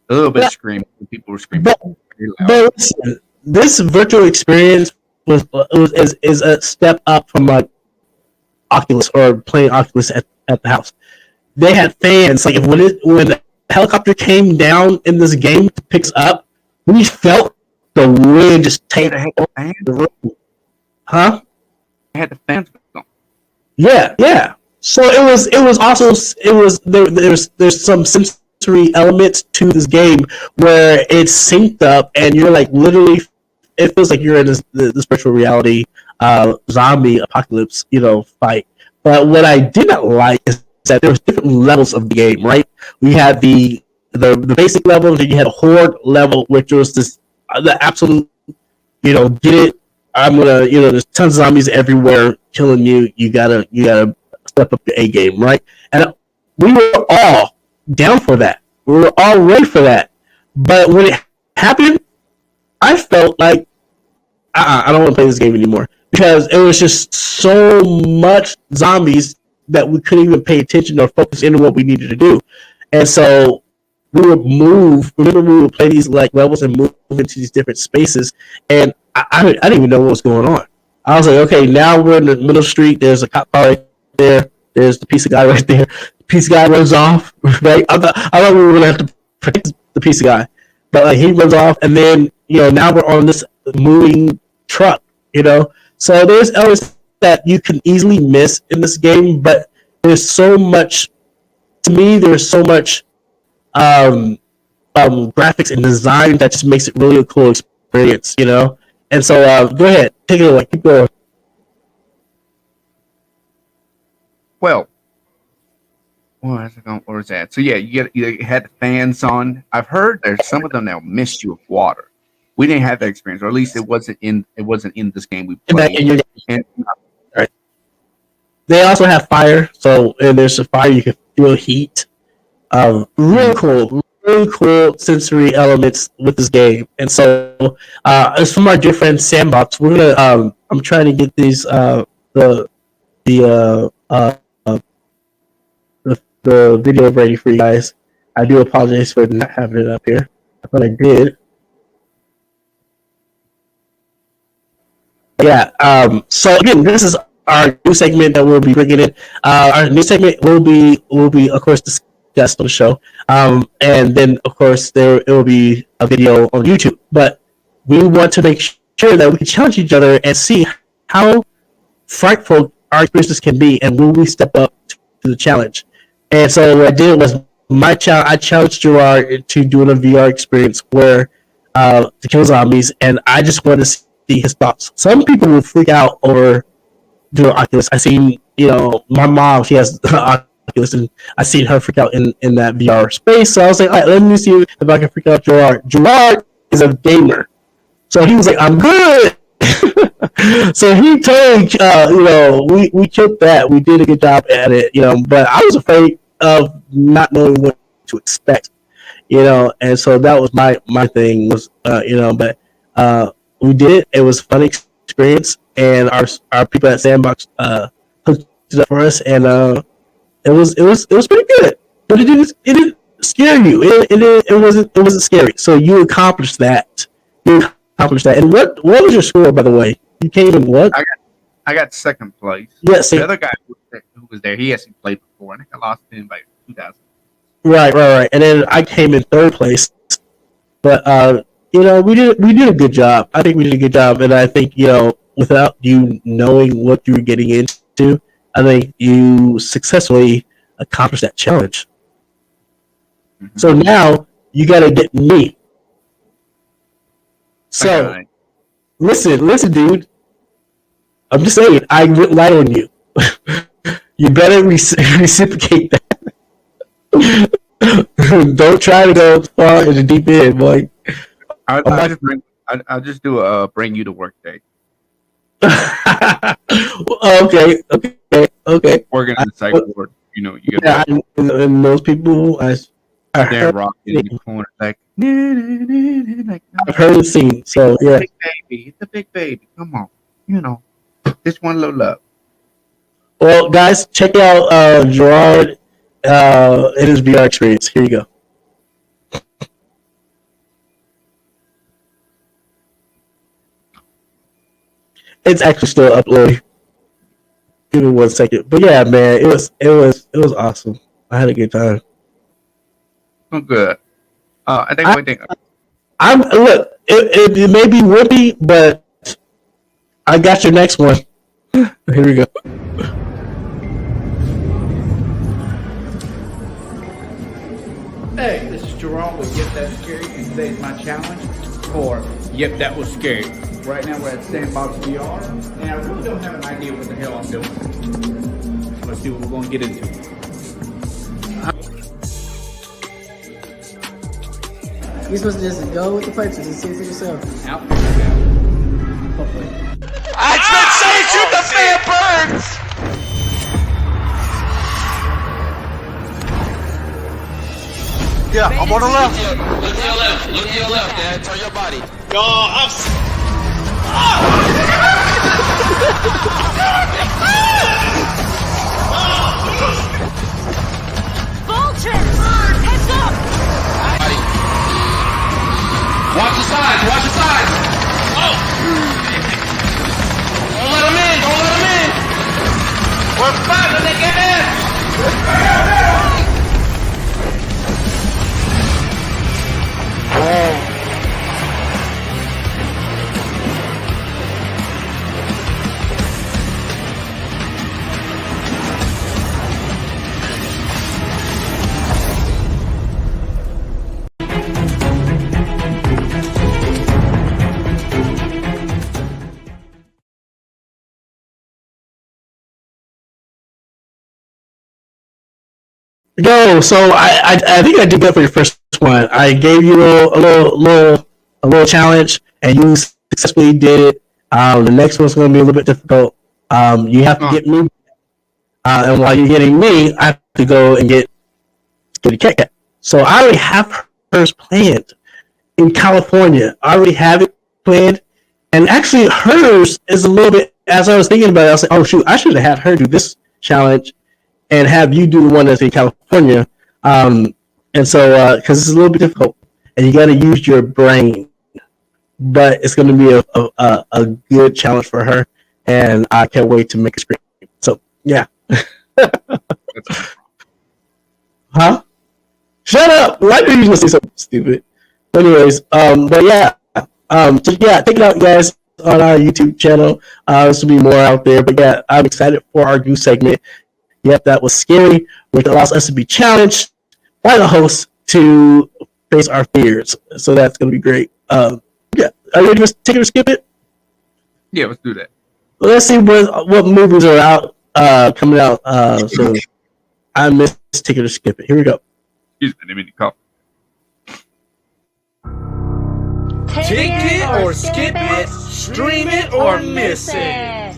a little bit of screaming. People were screaming. But listen, this virtual experience is a step up from like Oculus or playing Oculus at the house. They had fans. Like when the helicopter came down in this game to pick us up, we felt the wind just take the room. Huh? They had the fans on. Yeah. So it was also there's some sensory elements to this game where it's synced up and you're like literally it feels like you're in this virtual reality zombie apocalypse, fight. But what I did not like is that there was different levels of the game, right? We had the basic level, then you had a horde level, which was the absolute, get it. I'm gonna, there's tons of zombies everywhere killing you. You gotta step up your A game, right? And we were all down for that. We were all ready for that. But when it happened, I felt like I don't want to play this game anymore because it was just so much zombies that we couldn't even pay attention or focus into what we needed to do. And so we would move. Remember, we would play these like levels and move into these different spaces. And I didn't even know what was going on. I was like, okay, now we're in the middle of the street. There's a cop car right there. There's the piece of guy right there. The piece of guy runs off, right? I thought we were going to have to protect the piece of guy. But like he runs off, and then, now we're on this moving truck, So there's elements that you can easily miss in this game, but there's so much, to me, there's so much graphics and design that just makes it really a cool experience, And so go ahead, take it away, keep going. Well, where was that? So yeah, you had the fans on. I've heard there's some of them that mist you with water. We didn't have that experience, or at least it wasn't in this game we played. Right. They also have fire, and there's a fire you can feel heat. Really cool sensory elements with this game. And so it's from our dear friend Sandbox. We're gonna I'm trying to get these the video ready for you guys. I do apologize for not having it up here, but I did. Yeah. So again, this is our new segment that we'll be bringing in. Our new segment will be of course discussed on the show. And then of course it will be a video on YouTube. But we want to make sure that we can challenge each other and see how frightful our experiences can be, and will we step up to the challenge. And so what I did was I challenged Jarrord to doing a VR experience where to kill zombies, and I just wanted to see his thoughts. Some people will freak out over doing Oculus. I seen, my mom, she has Oculus, and I seen her freak out in that VR space. So I was like, all right, let me see if I can freak out Jarrord. Jarrord is a gamer, so he was like, I'm good. So he totally, we killed that. We did a good job at it, but I was afraid of not knowing what to expect, and so that was my thing was, but we did it. It was a fun experience, and our people at Sandbox hooked it up for us, and it was pretty good, but it didn't scare you. It wasn't scary. So you accomplished that. And what was your score, by the way? You came in what? I got second place. Yes. The other guy who was there, he hasn't played before. I think I lost him by 2,000. Right. And then I came in third place. But we did a good job. I think we did a good job, and I think without you knowing what you were getting into, I think you successfully accomplished that challenge. Mm-hmm. So now you got to get me. So, okay. listen, dude. I'm just saying, I went light on you. You better reciprocate that. Don't try to go far in the deep end, boy. I'll just do a bring you to work day. Okay. Working in the psych ward, you know, you Yeah, get and those people, I there heard, rocking in the corner like, like I've heard the scene. So it's a yeah, big baby. It's a big baby. Come on, you know, just one little love. well, guys, check out Jarrord and his VR experience. Here you go. It's actually still uploading. Give me 1 second. But yeah, man, it was awesome. I had a good time. Oh, good. I think one thing. I'm look. It may be whippy, but I got your next one. Here we go. Hey, this is Jarrord with Yep, That's Scary, and today's my challenge for Yep, That Was Scary. Right now we're at Sandbox VR, and I really don't have an idea what the hell I'm doing. Let's see what we're going to get into. You're supposed to just go with the punches and see it for yourself. Out. Hopefully. I said say shoot the fair birds! Yeah, I'm on the left. Look to your left. Look to your left, Dad. Turn your body. Yo, I'm... Vultures! Heads up! Body. Watch your sides. Watch your sides. Oh! Don't let him in. Don't let him in. We're fighting. They get in. Go. So I think I did good for your first one. I gave you a little challenge, and you successfully did it. The next one's going to be a little bit difficult. You have to get me, and while you're getting me, I have to go and get a cat. So I already have hers planned in California. I already have it planned, and actually hers is a little bit. As I was thinking about it, I was like, oh shoot, I should have had her do this challenge and have you do the one that's in California. And so, because it's a little bit difficult, and you got to use your brain, but it's going to be a good challenge for her, and I can't wait to make a screen. So, yeah. Huh? Shut up! Why do you usually say something stupid? Anyways, but yeah. So yeah, check it out, guys, on our YouTube channel. This will be more out there, but yeah, I'm excited for our new segment. Yep, that was scary, which allows us to be challenged by the host to face our fears. So that's going to be great. Yeah, are you ready to take it or skip it? Yeah, let's do that. Well, let's see what movies are out coming out. So I missed take it or skip it. Here we go. Excuse me, let me call. Take it or skip it, stream it or miss it.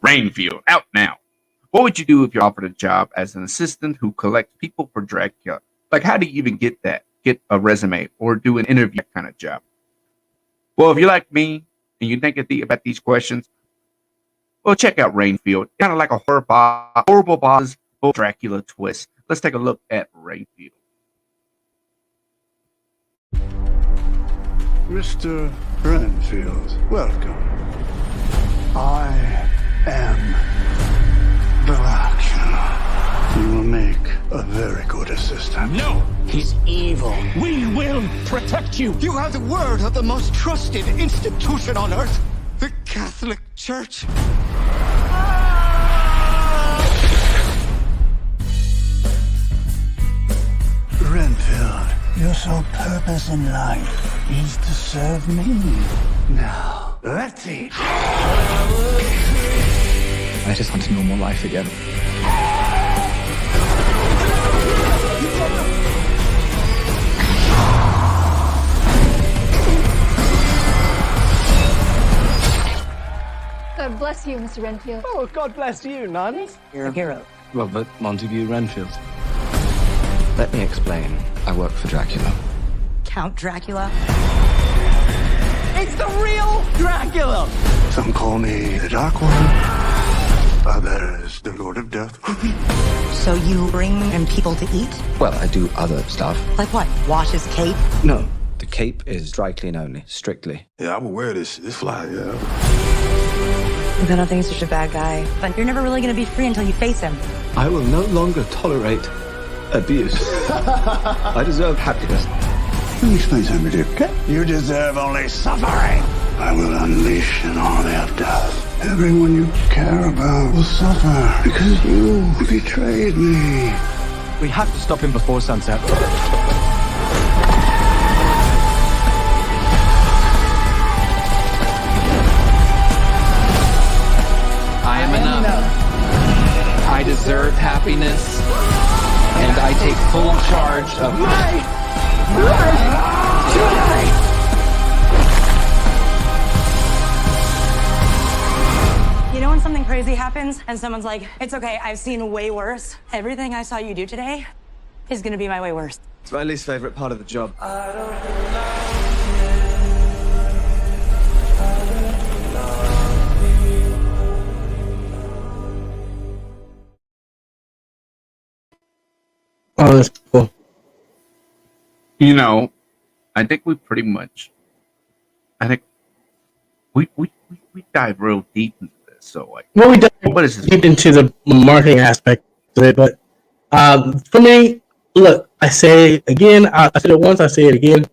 Rainfield, out now. What would you do if you're offered a job as an assistant who collects people for Dracula? Like, how do you even get that? Get a resume or do an interview kind of job? Well, if you're like me and you think about these questions, well, check out Rainfield. Kind of like a horrible boss, Dracula twist. Let's take a look at Rainfield. Mr. Renfield, welcome. I am Dracula. You will make a very good assistant. No, he's evil. We will protect you. You have the word of the most trusted institution on earth, the Catholic Church. Renfield, your sole purpose in life is to serve me. Now, let's eat. I just want a normal life again. bless you, Mr. Renfield. Oh, God bless you, nuns. You're a hero. Robert Montague Renfield. Let me explain. I work for Dracula. Count Dracula? It's the real Dracula! Some call me the Dark One. Others, the Lord of Death. So you bring in people to eat? Well, I do other stuff. Like what? Wash his cape? No, the cape is dry clean only, strictly. Yeah, I will wear this fly, yeah. Look, I don't think he's such a bad guy. But you're never really gonna be free until you face him. I will no longer tolerate abuse. I deserve happiness. Let me explain something to you, okay? You deserve only suffering. I will unleash an army of death. Everyone you care about will suffer because you betrayed me. We have to stop him before sunset. I am enough. I deserve happiness, and I take full charge of You know when something crazy happens and someone's like, it's okay, I've seen way worse. Everything I saw you do today is gonna be my way worse. It's my least favorite part of the job. Oh, that's cool. You know, I think we pretty much, I think we dive real deep into this. So like, Well, we what dive is this? deep into the marketing aspect of it, but for me, look, I say it again. I said it once. I say it again.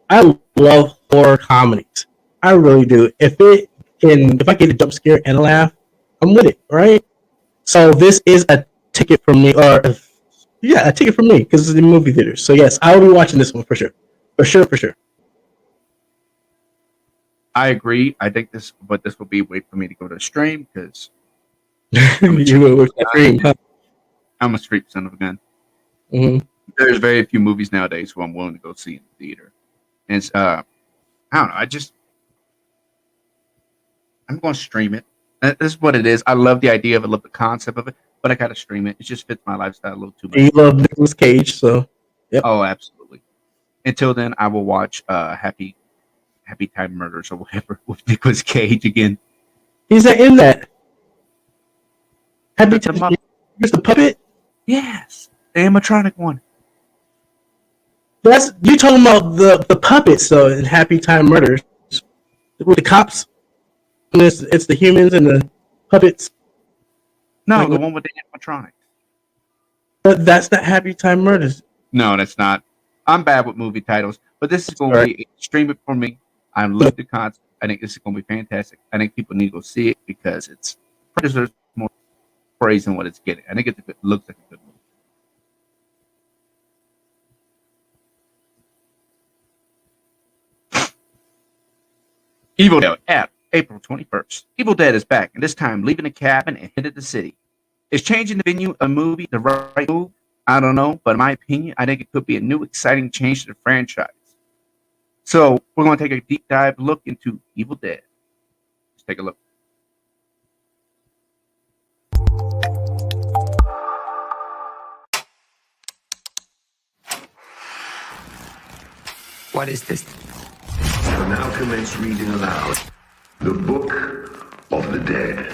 I love horror comedies. I really do. If I get a jump scare and a laugh, I'm with it. Right. So this is a ticket from me, or a ticket from me because it's in movie theaters. So yes, I will be watching this one for sure. For sure. I agree. I think this will be a way for me to go to a stream because You will with the dream, huh? I'm a street son of a gun. Mhm. There's very few movies nowadays who I'm willing to go see in the theater. And it's, I don't know. I'm going to stream it. This is what it is. I love the idea of it. I love the concept of it, but I got to stream it. It just fits my lifestyle a little too much. You love Nicolas Cage, so yep. Oh, absolutely. Until then, I will watch Happy Time Murders or whatever with Nicolas Cage again. He's in that. Happy Time. Here's the puppet. Yes, the animatronic one. That's you talking about the puppets though in Happy Time Murders with the cops. And it's the humans and the puppets. No, the one with the animatronic. But that's not Happy Time Murders. No, that's not. I'm bad with movie titles, but this is going to be stream it for me. I love the concept. I think this is going to be fantastic. I think people need to go see it because it's deserves more praise than what it's getting. I think it looks like a good movie. Evil Dead at April 21st. Evil Dead is back, and this time leaving the cabin and headed to the city. Is changing the venue of a movie the right move? I don't know, but in my opinion, I think it could be a new, exciting change to the franchise. So we're going to take a deep dive look into Evil Dead. Let's take a look. What is this? Will now commence reading aloud the Book of the Dead.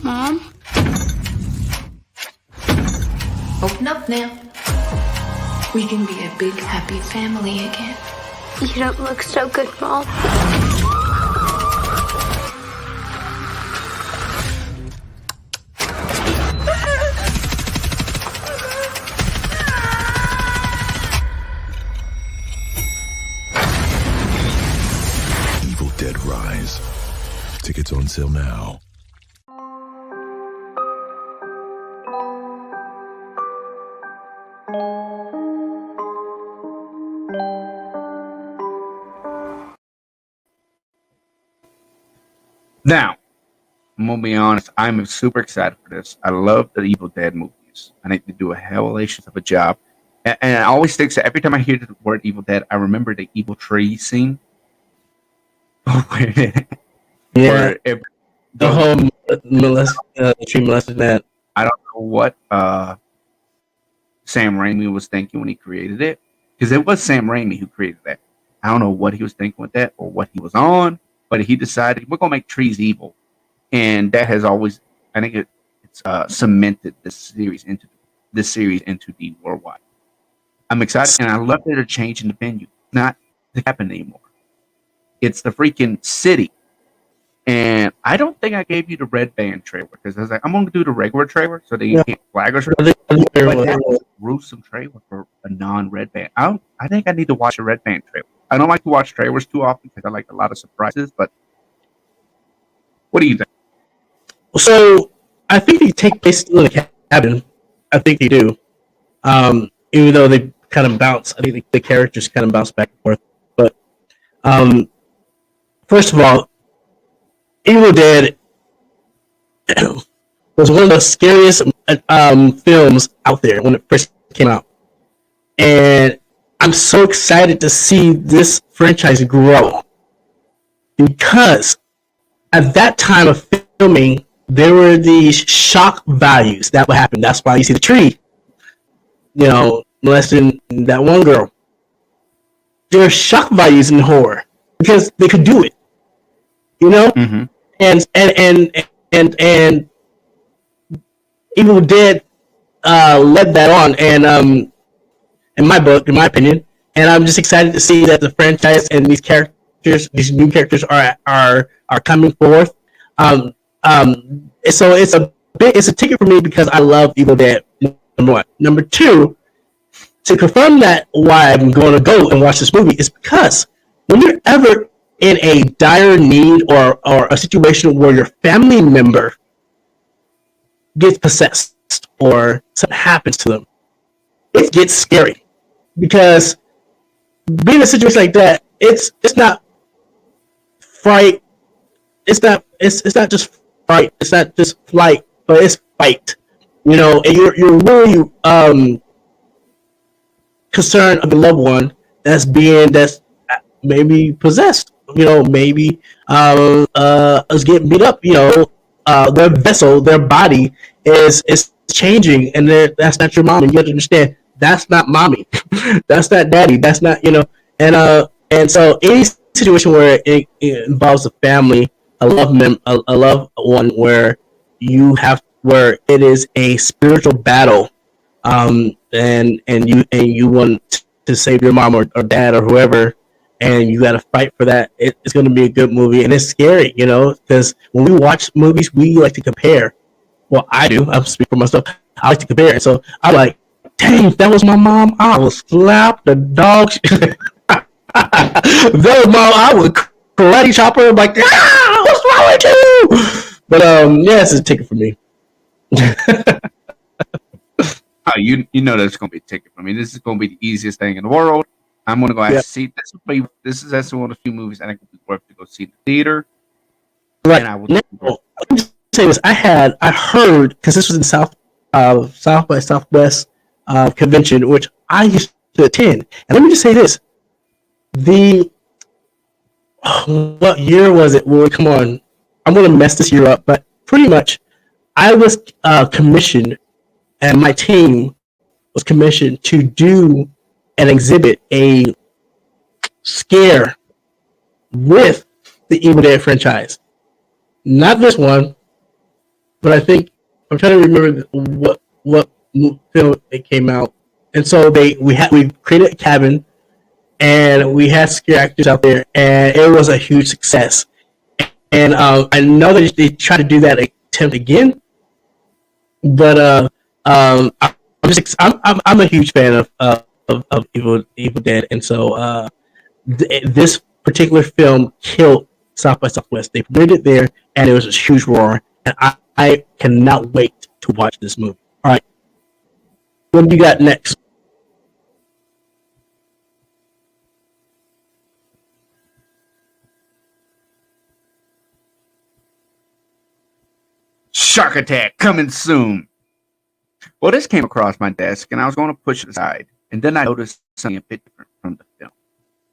Mom? Open up now. We can be a big, happy family again. You don't look so good, Mom. until now. Now, I'm gonna be honest. I'm super excited for this. I love the Evil Dead movies. I think they do a hellacious of a job, and it always sticks. Every time I hear the word Evil Dead, I remember the evil tree scene. Yeah, the whole tree molested that. I don't know what Sam Raimi was thinking when he created it, because it was Sam Raimi who created that. I don't know what he was thinking with that or what he was on, but he decided we're gonna make trees evil, and that has always, I think it's cemented this series into the worldwide. I'm excited, and I love that they're changing the venue. Not the cabin anymore. It's the freaking city. And I don't think I gave you the red band trailer because I was like, I'm going to do the regular trailer so they can't flag us. But that was a gruesome trailer for a non-red band. I think I need to watch a red band trailer. I don't like to watch trailers too often because I like a lot of surprises. But what do you think? So I think they take place in the cabin. I think they do. Even though they kind of bounce, I think the characters kind of bounce back and forth. But first of all, Evil Dead was one of the scariest films out there when it first came out. And I'm so excited to see this franchise grow. Because at that time of filming, there were these shock values that would happen. That's why you see the tree, molesting that one girl. There are shock values in horror because they could do it. Mm-hmm. And Evil Dead led that on, and in my book, in my opinion, and I'm just excited to see that the franchise and these characters, these new characters, are coming forth. So it's a ticket for me because I love Evil Dead. Number one. Number two, to confirm that why I'm going to go and watch this movie is because when you're ever in a dire need or a situation where your family member gets possessed or something happens to them, it gets scary. Because being in a situation like that, it's not fright. It's not just fright. It's not just flight, but it's fight. And you're really concerned of the loved one that's maybe possessed. Maybe is getting beat up. Their vessel, their body is changing, and that's not your mom. And you have to understand that's not mommy, that's not daddy, that's not and so any situation where it involves a family, a loved one, where it is a spiritual battle, and you want to save your mom or dad or whoever. And you got to fight for that. It's going to be a good movie, and it's scary, because when we watch movies, we like to compare. Well, I do. I'm speaking for myself. I like to compare, and so I'm like, "Dang, if that was my mom, I would slap the dog." That was mom, I would karate chop her. I'm like, what's wrong with you? But yeah, it's a ticket for me. You know that's going to be a ticket for me. This is going to be the easiest thing in the world. I'm going to go ahead and see this. This is actually one of the few movies I think would be worth to go see in the theater. Right. And I will. Let me just say this. I heard, because this was in South by Southwest convention, which I used to attend. And let me just say this: what year was it? Well, come on, I'm going to mess this year up, but pretty much, I was commissioned, and my team was commissioned to do and exhibit a scare with the Evil Dead franchise. Not this one, but I think I'm trying to remember what film it came out. And so we created a cabin, and we had scare actors out there, and it was a huge success. And I know that they try to do that attempt again, but I'm a huge fan of Evil Dead, and so this particular film killed South by Southwest. They premiered it there, and it was a huge roar. And I cannot wait to watch this movie. All right, what do you got next? Shark Attack coming soon. Well, this came across my desk, and I was going to push it aside, and then I noticed something a bit different from the film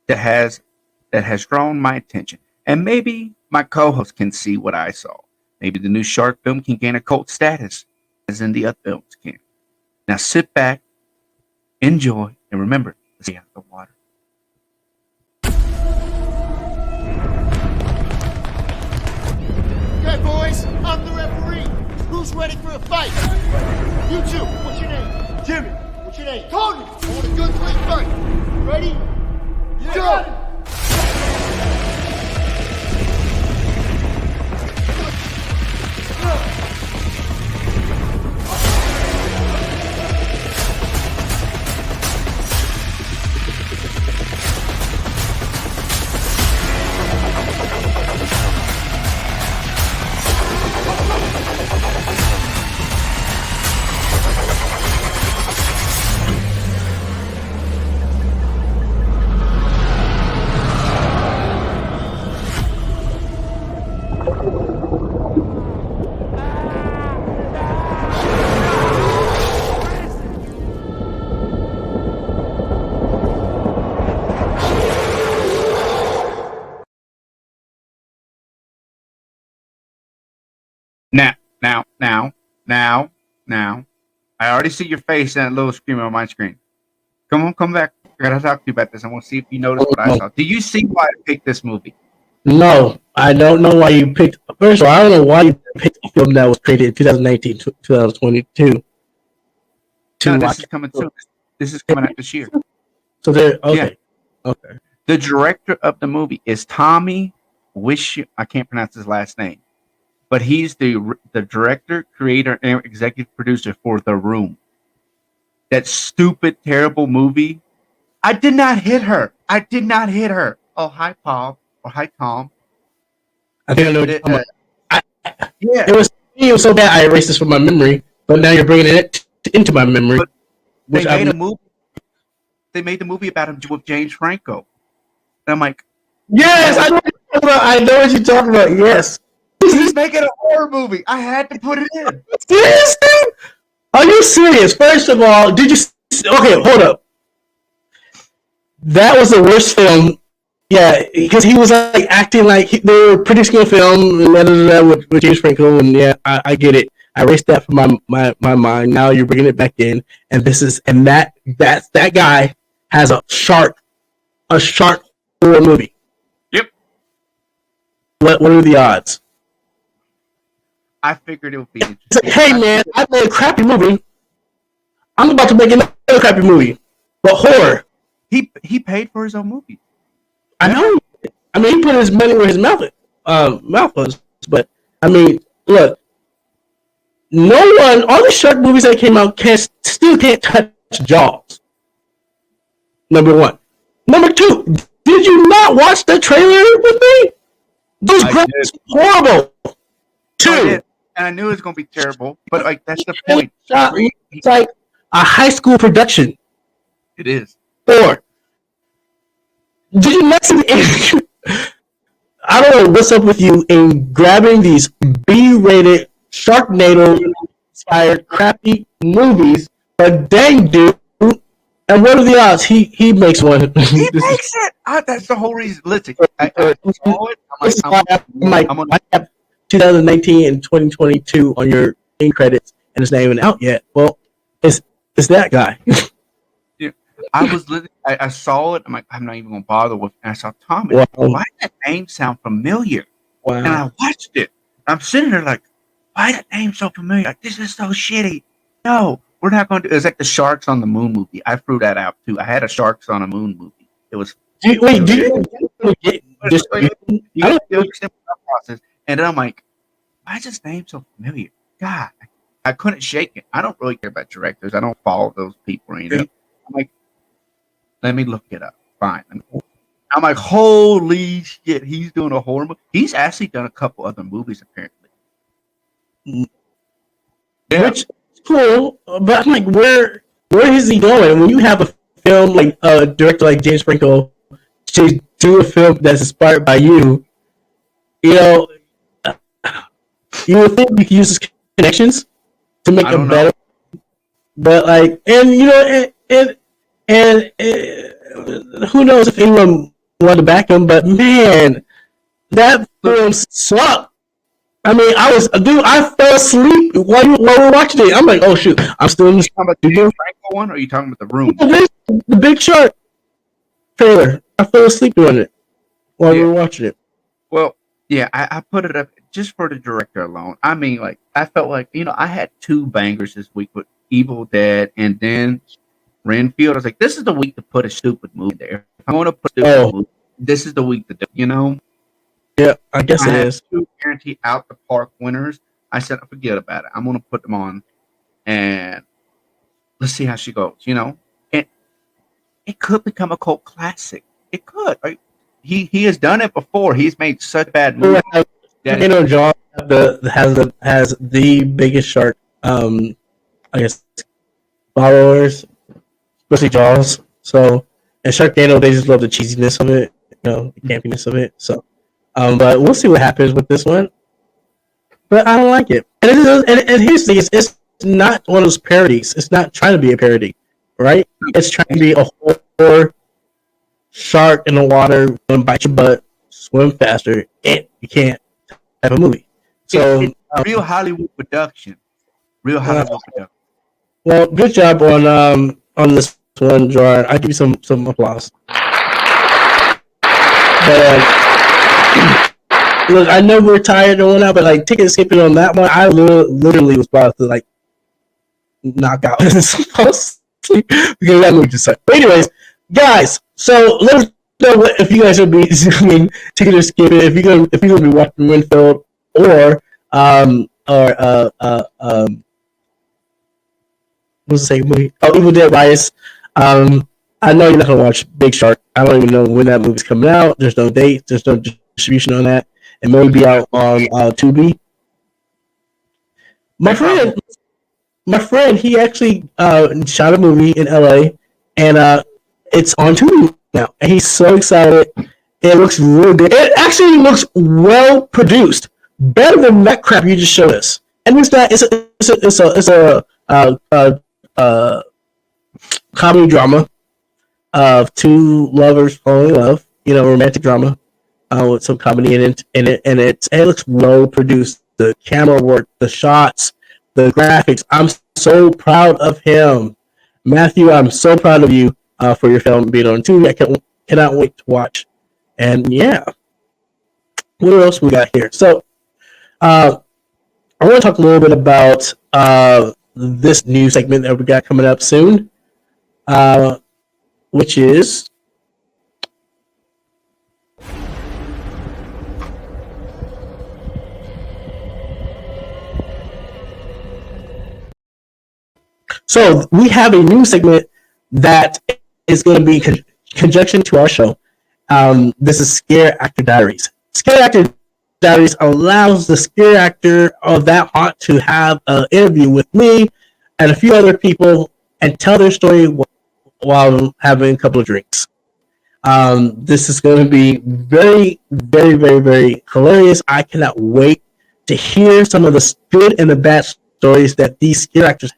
that has drawn my attention, and maybe my co-host can see what I saw. Maybe the new shark film can gain a cult status, as in the other films can. Now sit back, enjoy, and remember to stay out of the water. Okay, boys, I'm the referee. Who's ready for a fight? You two, what's your name? Jimmy. What's your name? Tony. I want a good clean fight. Ready? Go! Now. I already see your face and that little screamer on my screen. Come back. I gotta talk to you about this. I want to see if you notice what I saw. Do you see why I picked this movie? No, I don't know why you picked. First of all, I don't know why you picked a film that was created in 2019, 2022. No, this is coming soon. This is coming out this year. So there, okay, okay. The director of the movie is Tommy Wish. I can't pronounce his last name, but he's the director, creator, and executive producer for The Room. That stupid, terrible movie. I did not hit her. Oh, hi, Paul. Or hi, Tom. I think I know what you're talking about. It was so bad I erased this from my memory, but now you're bringing it into my memory. They made a movie. They made the movie about him with James Franco. And I'm like, yes, I know what you're talking about. Yes. He's making a horror movie. I had to put it in. Seriously? Are you serious? First of all, did you? Okay, hold up. That was the worst film. Yeah, because he was like acting like they were producing a film with James Franco, and yeah, I get it. I erased that from my mind. Now you're bringing it back in, and that guy has a shark horror movie. Yep. What are the odds? I figured it would be interesting. It's like, hey man, I made a crappy movie. I'm about to make another crappy movie, but horror. He paid for his own movie. I know. I mean, he put his money where his mouth was. But I mean, look, no one. All the shark movies that came out still can't touch Jaws. Number one. Number two. Did you not watch the trailer with me? Those graphics were horrible. Two. And I knew it was going to be terrible, but like that's the point. It's like a high school production. It is. 4. Did you not see I don't know what's up with you in grabbing these B-rated Sharknado-inspired crappy movies, but dang dude, and what are the odds? He makes one. He makes it. That's the whole reason. Listen, I saw it. I have 2019 and 2022 on your end credits, and it's not even out yet. Well, it's that guy. I was literally, I saw it. I'm like, I'm not even gonna bother with. And I saw Thomas. Wow. Why did that name sound familiar? Wow. And I watched it. I'm sitting there like, why that name so familiar? Like, this is so shitty. No, we're not going to do. It's like the Sharks on the Moon movie. I threw that out too. I had a Sharks on a Moon movie. It was. Wait, do you get process? And then I'm like, why is this name so familiar? God, I couldn't shake it. I don't really care about directors. I don't follow those people or anything. I'm like, let me look it up. Fine. I'm like, holy shit, he's doing a horror movie. He's actually done a couple other movies apparently. Yeah. Which is cool, but I'm like, where is he going? When you have a film like a director like James Franco to do a film that's inspired by you, you know, you would think you could use his connections to make it better. But like, and you know, and who knows if anyone wanted to back him? But man, that film sucked. I mean, I fell asleep while we were watching it. I'm like, oh shoot, I'm still in the. Talking about the Franco one, or are you talking about The Room? The Big Shark trailer. I fell asleep doing it while we were watching it. Well, yeah, I put it up just for the director alone. I mean, like, I felt like, you know, I had two bangers this week with Evil Dead and then Renfield. I was like, this is the week to put a stupid movie there. If I want to put a stupid movie, this is the week to do, you know? Yeah, I guess it is. Two guaranteed out the park winners. I said, forget about it. I'm going to put them on and let's see how she goes, you know? And it could become a cult classic. It could. Right? He has done it before. He's made such bad movies. You know, Jaws has the biggest shark, I guess, followers, especially Jaws. So, and Sharknado, they just love the cheesiness of it, you know, the campiness of it. So, but we'll see what happens with this one. But I don't like it. And here's the thing: it's not one of those parodies. It's not trying to be a parody, right? It's trying to be a horror shark in the water, gonna bite your butt, swim faster, and you can't have a movie. So it's real Hollywood production. Real Hollywood production. Well, good job on this one, Jarrord. I give you some applause. But look, I know we're tired and whatnot, but like ticket skipping on that one, I literally was about to like knock out because that movie just sucked. But anyways, guys, so let us know if you guys will be zooming, ticket or skipping, if you're gonna be watching Winfield or what's the second movie? Oh, Evil Dead Rise. I know you're not gonna watch Big Shark. I don't even know when that movie's coming out. There's no date. There's no distribution on that. It may be out on Tubi. My friend, he actually shot a movie in LA, and it's on Tubi now, and he's so excited. It looks really good. It actually looks well produced, better than that crap you just showed us. And it's not. It's a comedy drama of two lovers falling in love. You know, romantic drama with some comedy in it, and it looks well produced. The camera work, the shots, the graphics. I'm so proud of him, Matthew. I'm so proud of you for your film being on Tubi. I cannot wait to watch. And yeah, what else we got here? So, I want to talk a little bit about this new segment that we got coming up soon, which is so we have a new segment that is going to be conjunction to our show. This is Scare Actor Diaries. Scare Actor Diaries allows the scare actor of that haunt to have an interview with me and a few other people and tell their story while having a couple of drinks. This is going to be very, very, very, very hilarious. I cannot wait to hear some of the good and the bad stories that these scare actors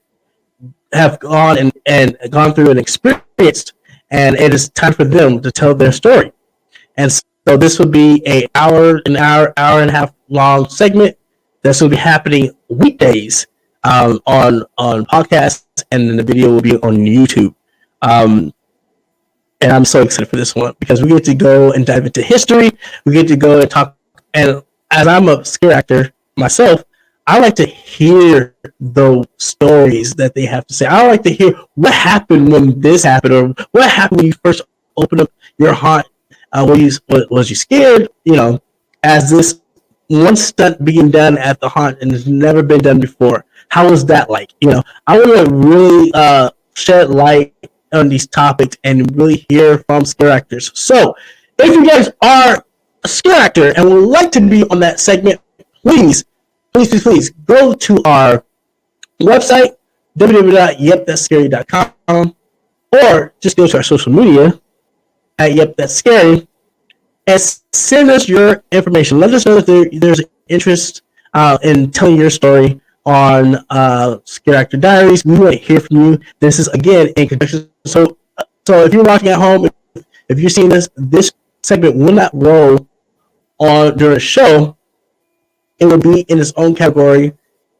have gone and gone through and experienced, and it is time for them to tell their story. And so this will be an hour and a half long segment. This will be happening weekdays on podcasts, and then the video will be on YouTube. And I'm so excited for this one because we get to go and dive into history. We get to go and talk. And as I'm a scare actor myself, I like to hear those stories that they have to say. I like to hear what happened when this happened, or what happened when you first opened up your haunt. Was you scared? You know, as this one stunt being done at the haunt and has never been done before. How was that like? You know, I want to really shed light on these topics and really hear from scare actors. So if you guys are a scare actor and would like to be on that segment, please go to our website, www.yepthatscary.com, or just go to our social media at Yep That's Scary and send us your information. Let us know if there's interest in telling your story on Scare Actor Diaries. We want to hear from you. This is, again, in conjunction. So if you're watching at home, if you're seeing this segment will not roll on during a show. It will be in its own category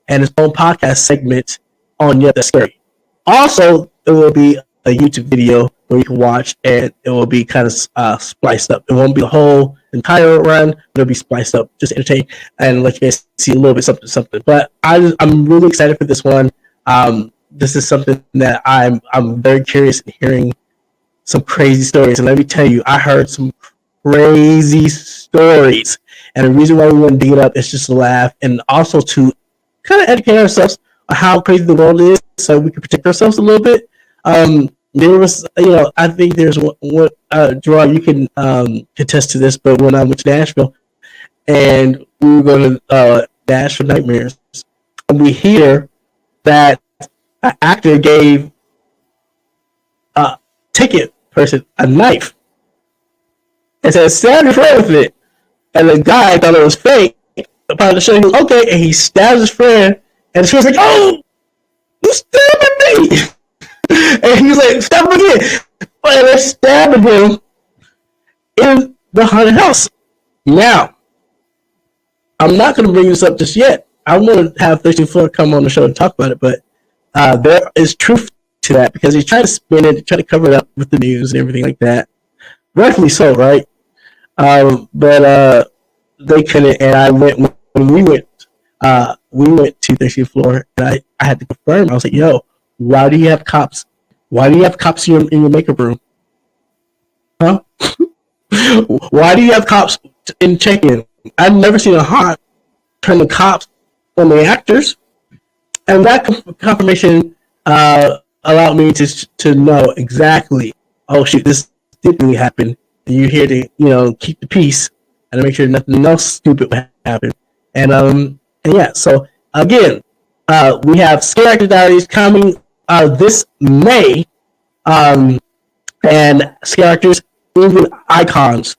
and its own podcast segment on Yep That's Scary. Also, there will be a YouTube video where you can watch, and it will be kind of spliced up. It won't be the whole entire run, but it'll be spliced up, just entertain and let you guys see a little bit something. But I'm really excited for this one. This is something that I'm very curious in hearing some crazy stories. And let me tell you, I heard some crazy stories. And the reason why we want to dig it up is just to laugh and also to kind of educate ourselves on how crazy the world is, so we can protect ourselves a little bit. There was, I think there's what Jarrord, you can contest to this, but when I went to Nashville and we were going to Nashville Nightmares, and we hear that an actor gave a ticket person a knife and said, stab your friend with it. And the guy thought it was fake. About to show him, okay, and he stabs his friend, and she was like, oh, you stabbing me. And he was like, stab him again. And they're stabbing him in the haunted house. Now, I'm not going to bring this up just yet. I want to have 13th Floor come on the show and talk about it, but there is truth to that, because he tried to spin it, try to cover it up with the news and everything like that. Rightfully so, right? But they couldn't, and I went when we went to 13th Floor, and I had to confirm. I was like, yo, why do you have cops? Why do you have cops in your makeup room? Huh? Why do you have cops in check-in? I've never seen a haunt turn the cops on the actors, and that confirmation allowed me to know exactly. Oh shoot, this did really happen. And you're here to keep the peace and to make sure nothing else stupid will happen. And yeah. So again, we have Scare Actor Diaries coming this May, and Scare Actors, even icons.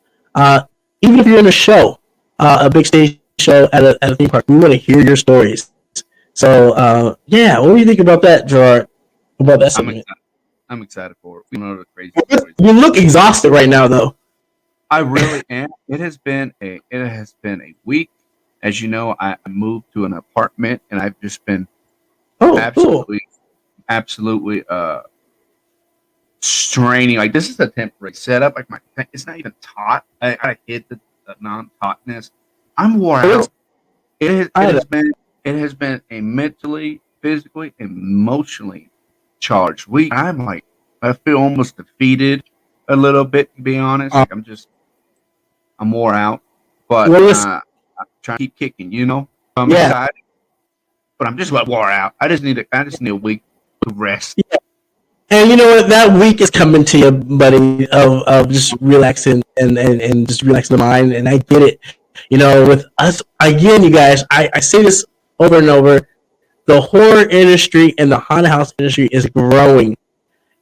Even if you're in a show, a big stage show at a theme park, we want to hear your stories. So yeah, what do you think about that, Jarrord? About that segment? I'm excited for it. We know the crazy stories. You look exhausted right now, though. I really am. It has been a week. As you know, I moved to an apartment, and I've just been absolutely straining. Like, this is a temporary setup. Like, it's not even taut. I hit the non-tautness. I'm wore out. It has been a mentally, physically, and emotionally charged week. I feel almost defeated a little bit, to be honest. Like, I'm wore out, but I'm trying to keep kicking. I'm excited, but I'm just wore out. I just need a week to rest. Yeah. And you know what? That week is coming to you, buddy, of just relaxing and just relaxing the mind. And I get it. With us, again, you guys, I say this over and over. The horror industry and the haunted house industry is growing.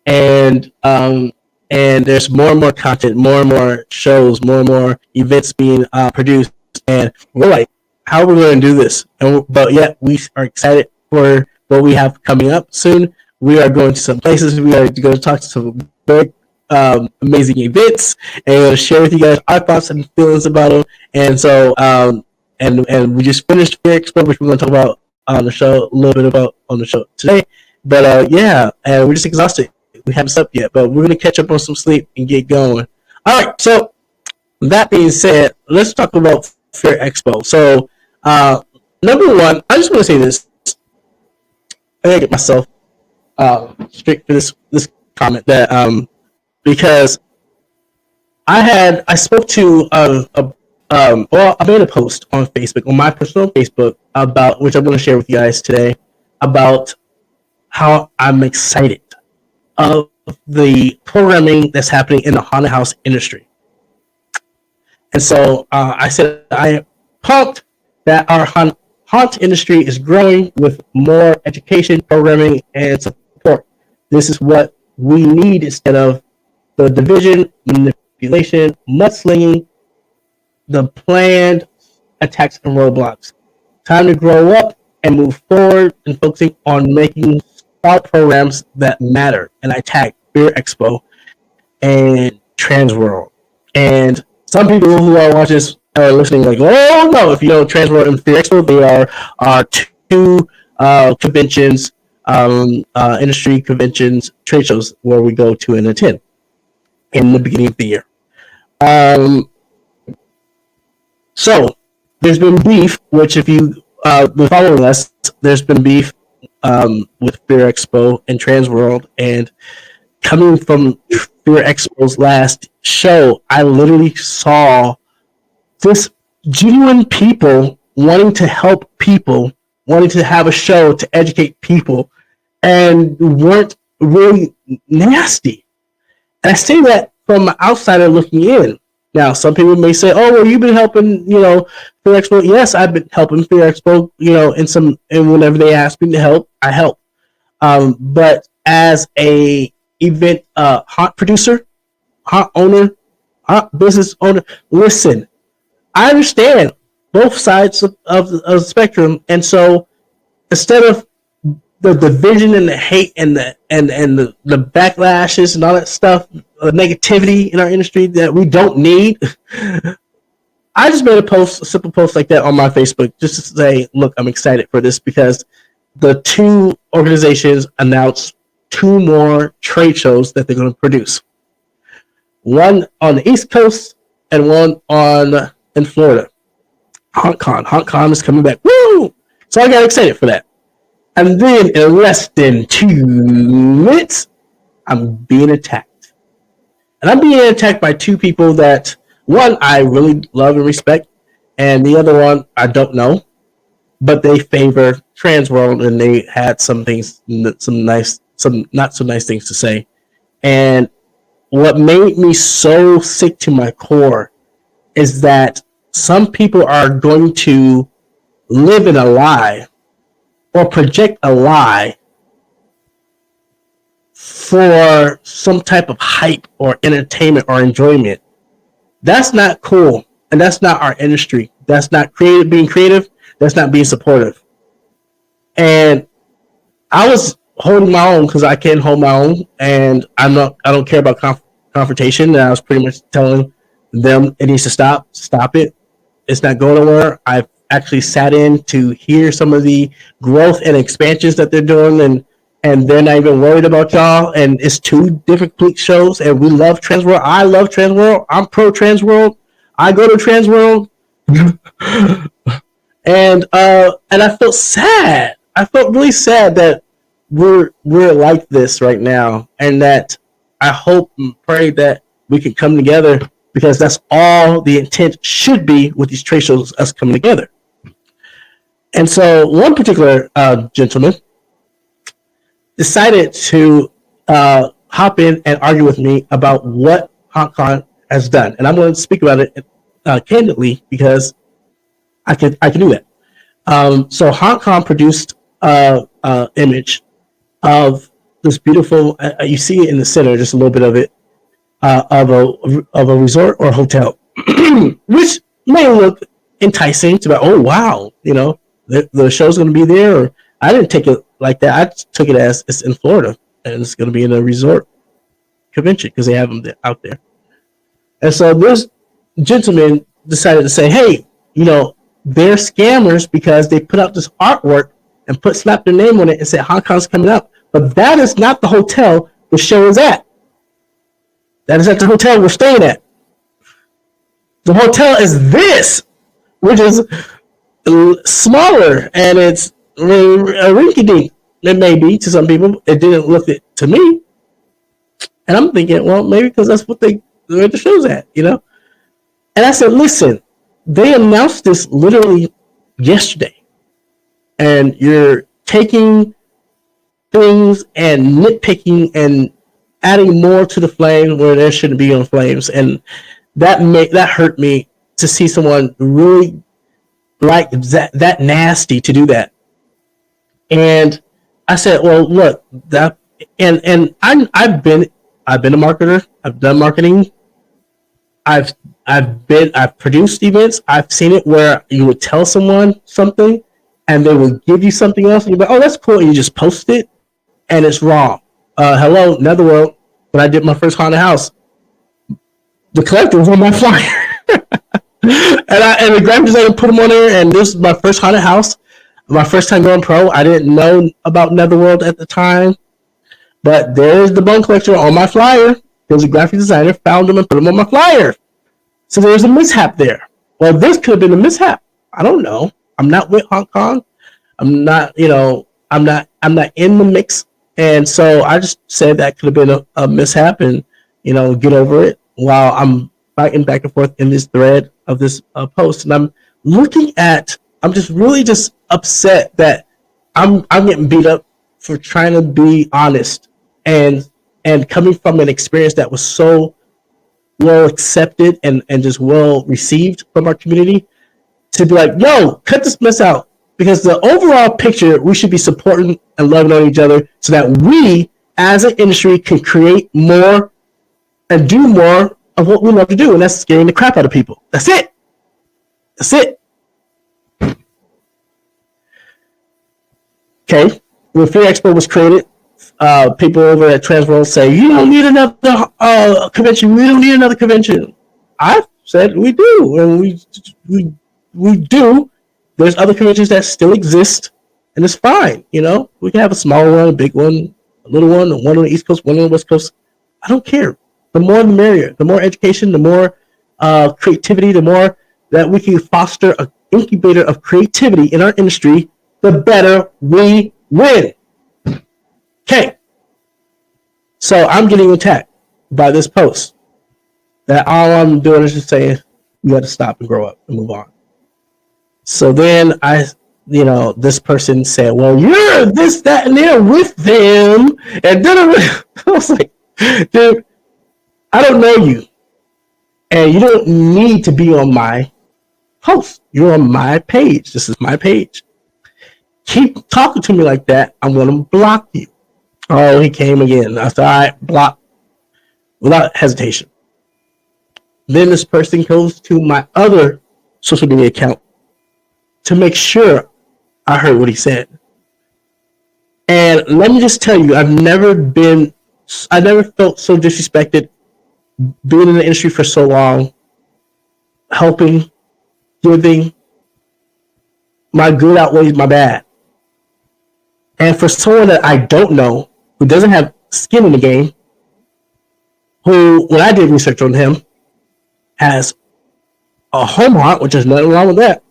And there's more and more content, more and more shows, more and more events being produced. And we're like, how are we going to do this? But yet, we are excited for what we have coming up soon. We are going to some places. We are going to talk to some very amazing events, and we're going to share with you guys our thoughts and feelings about them. And so, and we just finished Fear Expo, which we're going to talk about on the show, a little bit about on the show today. But yeah, and we're just exhausted. We haven't slept yet, but we're going to catch up on some sleep and get going. All right, so that being said, let's talk about Fear Expo. So, number one, I just want to say this. I gotta get myself straight for this comment that because I spoke to I made a post on Facebook, on my personal Facebook, about which I'm going to share with you guys today, about how I'm excited of the programming that's happening in the haunted house industry. so I said I am pumped that our haunt industry is growing with more education, programming, and support. This is what we need instead of the division, manipulation, mudslinging, the planned attacks and roadblocks. Time to grow up and move forward and focusing on making our programs that matter. And I tagged Fear Expo and Transworld. And some people who are watching this are listening like, oh no, if you know Transworld and Fear Expo, they are two conventions, industry conventions, trade shows where we go to and attend in the beginning of the year. So there's been beef, which if you been following us, there's been beef with Fear Expo and Transworld, and coming from Fear Expo's last show, I literally saw this genuine people wanting to help people, wanting to have a show to educate people, and weren't really nasty. And I say that from an outsider looking in. Now, some people may say, "Oh, well, you've been helping, Fear Expo." Yes, I've been helping Fear Expo, and whenever they ask me to help, I help. But as a event haunt producer, haunt owner, haunt business owner, listen, I understand both sides of the spectrum, and so instead of the division and the hate and the backlashes and all that stuff, the negativity in our industry that we don't need, I just made a simple post like that on my Facebook just to say, look, I'm excited for this because the two organizations announced 2 more trade shows that they're going to produce. One on the East Coast and one in Florida. HauntCon is coming back. Woo! So I got excited for that. And then in less than 2 minutes, I'm being attacked. And I'm being attacked by 2 people that, one, I really love and respect, and the other one, I don't know. But they favor Transworld, and they had some not so nice things to say. And what made me so sick to my core is that some people are going to live in a lie or project a lie for some type of hype or entertainment or enjoyment. That's not cool, and that's not our industry. That's not being creative. That's not being supportive. And I was holding my own because I can hold my own, and I don't care about confrontation. And I was pretty much telling them it needs to stop. Stop it. It's not going nowhere. I've actually sat in to hear some of the growth and expansions that they're doing, and they're not even worried about y'all. And it's 2 different complete shows, and we love Transworld. I love Transworld. I'm pro Transworld. I go to Transworld. And I felt sad. I felt really sad that we're like this right now, and that I hope and pray that we can come together, because that's all the intent should be with these trade shows, us coming together. And so one particular gentleman decided to hop in and argue with me about what HauntCon has done, and I'm going to speak about it candidly because I can do that. So HauntCon produced image of this beautiful. You see it in the center, just a little bit of it, of a resort or hotel, which may look enticing to be. Oh wow, the show's going to be there. Or I didn't take it like that. I took it as it's in Florida and it's going to be in a resort convention because they have them out there. And so this gentleman decided to say, hey, they're scammers because they put out this artwork and slapped their name on it and said HauntCon's coming up. But that is not the hotel the show is at. That is at the hotel we're staying at. The hotel is this, which is smaller, and it's a rinky-dink. It may be to some people. It didn't look it to me. And I'm thinking, well, maybe because that's where the show's at, And I said, listen, they announced this literally yesterday. And you're taking things and nitpicking and adding more to the flame where there shouldn't be on flames. And that hurt me to see someone really like that nasty to do that. And I said, well, look, that and I've been a marketer. I've done marketing. I've produced events. I've seen it where you would tell someone something and they will give you something else and you're like, oh, that's cool, and you just post it and it's wrong. Hello, Netherworld, when I did my first haunted house, the collector was on my flyer. and the graphic designer put them on there, and this is my first haunted house, my first time going pro. I didn't know about Netherworld at the time, but there's the bone collector on my flyer. There's a graphic designer, found them and put them on my flyer. So there's a mishap there. Well, this could have been a mishap. I don't know. I'm not with Hong Kong. I'm not in the mix. And so I just said that could have been a mishap and, get over it while I'm fighting back and forth in this thread of this post. And I'm just upset that I'm getting beat up for trying to be honest and coming from an experience that was so well accepted and just well received from our community to be like, yo, cut this mess out. Because the overall picture, we should be supporting and loving on each other so that we, as an industry, can create more and do more of what we love to do, and that's scaring the crap out of people. That's it. Okay, when Fear Expo was created, people over at Transworld say, you don't need another convention. We don't need another convention. I said we do, and we do. There's other conventions that still exist, and it's fine. We can have a small one, a big one, a little one on the East Coast, one on the West Coast. I don't care. The more the merrier. The more education, the more creativity, the more that we can foster an incubator of creativity in our industry, the better we win. Okay. So I'm getting attacked by this post that all I'm doing is just saying, you got to stop and grow up and move on. So then this person said, well, you're this, that, and they're with them. And then I was like, dude, I don't know you. And you don't need to be on my post. You're on my page. This is my page. Keep talking to me like that, I'm going to block you. Oh, he came again. I said, all right, block without hesitation. Then this person goes to my other social media account to make sure I heard what he said. And let me just tell you, I never felt so disrespected being in the industry for so long, helping, giving. My good outweighs my bad. And for someone that I don't know, who doesn't have skin in the game, who, when I did research on him, has a home haunt, which is nothing wrong with that,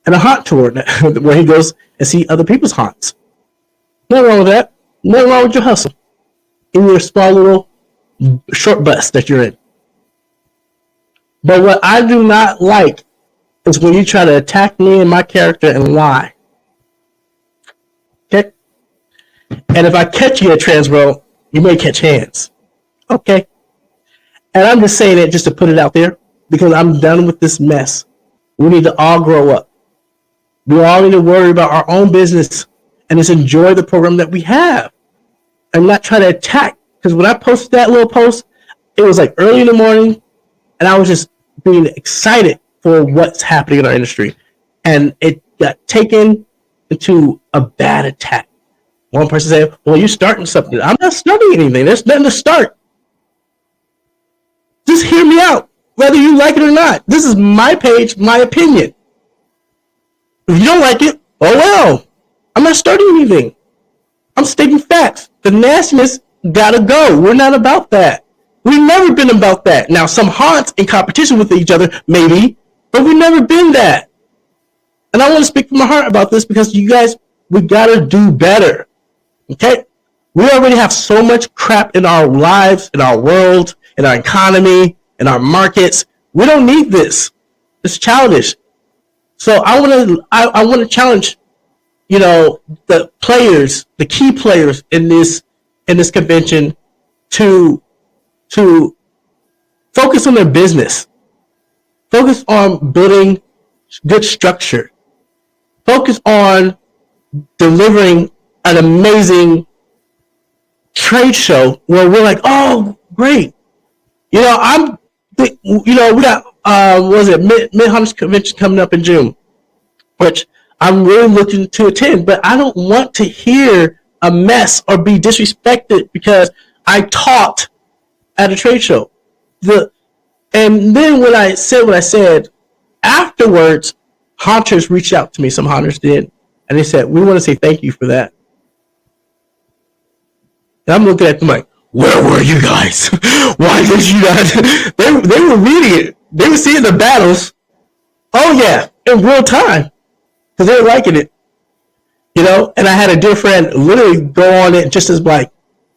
and a haunt tour where he goes and see other people's haunts. Nothing wrong with that. Nothing wrong with your hustle in your small little short bus that you're in. But what I do not like is when you try to attack me and my character and lie. Okay? And if I catch you at Transworld, you may catch hands. Okay? And I'm just saying it just to put it out there because I'm done with this mess. We need to all grow up. We all need to worry about our own business and just enjoy the program that we have and not try to attack. Because when I posted that little post, it was like early in the morning and I was just being excited for what's happening in our industry. And it got taken into a bad attack. One person said, well, you're starting something. I'm not starting anything. There's nothing to start. Just hear me out, whether you like it or not. This is my page, my opinion. If you don't like it, oh well. I'm not starting anything. I'm stating facts. The nastiness gotta go. We're not about that. We've never been about that. Now, some haunts in competition with each other, maybe, but we've never been that. And I want to speak from my heart about this because you guys, we gotta do better. Okay? We already have so much crap in our lives, in our world, in our economy, in our markets. We don't need this. It's childish. So I want to challenge, the players, the key players in this convention to focus on their business. Focus on building good structure. Focus on delivering an amazing trade show where we're like, oh, great. You know, we got, was it Mid-Hunters Convention coming up in June, which I'm really looking to attend, but I don't want to hear a mess or be disrespected because I taught at a trade show. And then when I said what I said, afterwards, hunters reached out to me. Some hunters did, and they said, "We want to say thank you for that." And I'm looking at them like, "Where were you guys? Why did you not?" They were reading it. They were seeing the battles. Oh yeah, in real time, because they were liking it. You know, and I had a dear friend literally go on it just as like,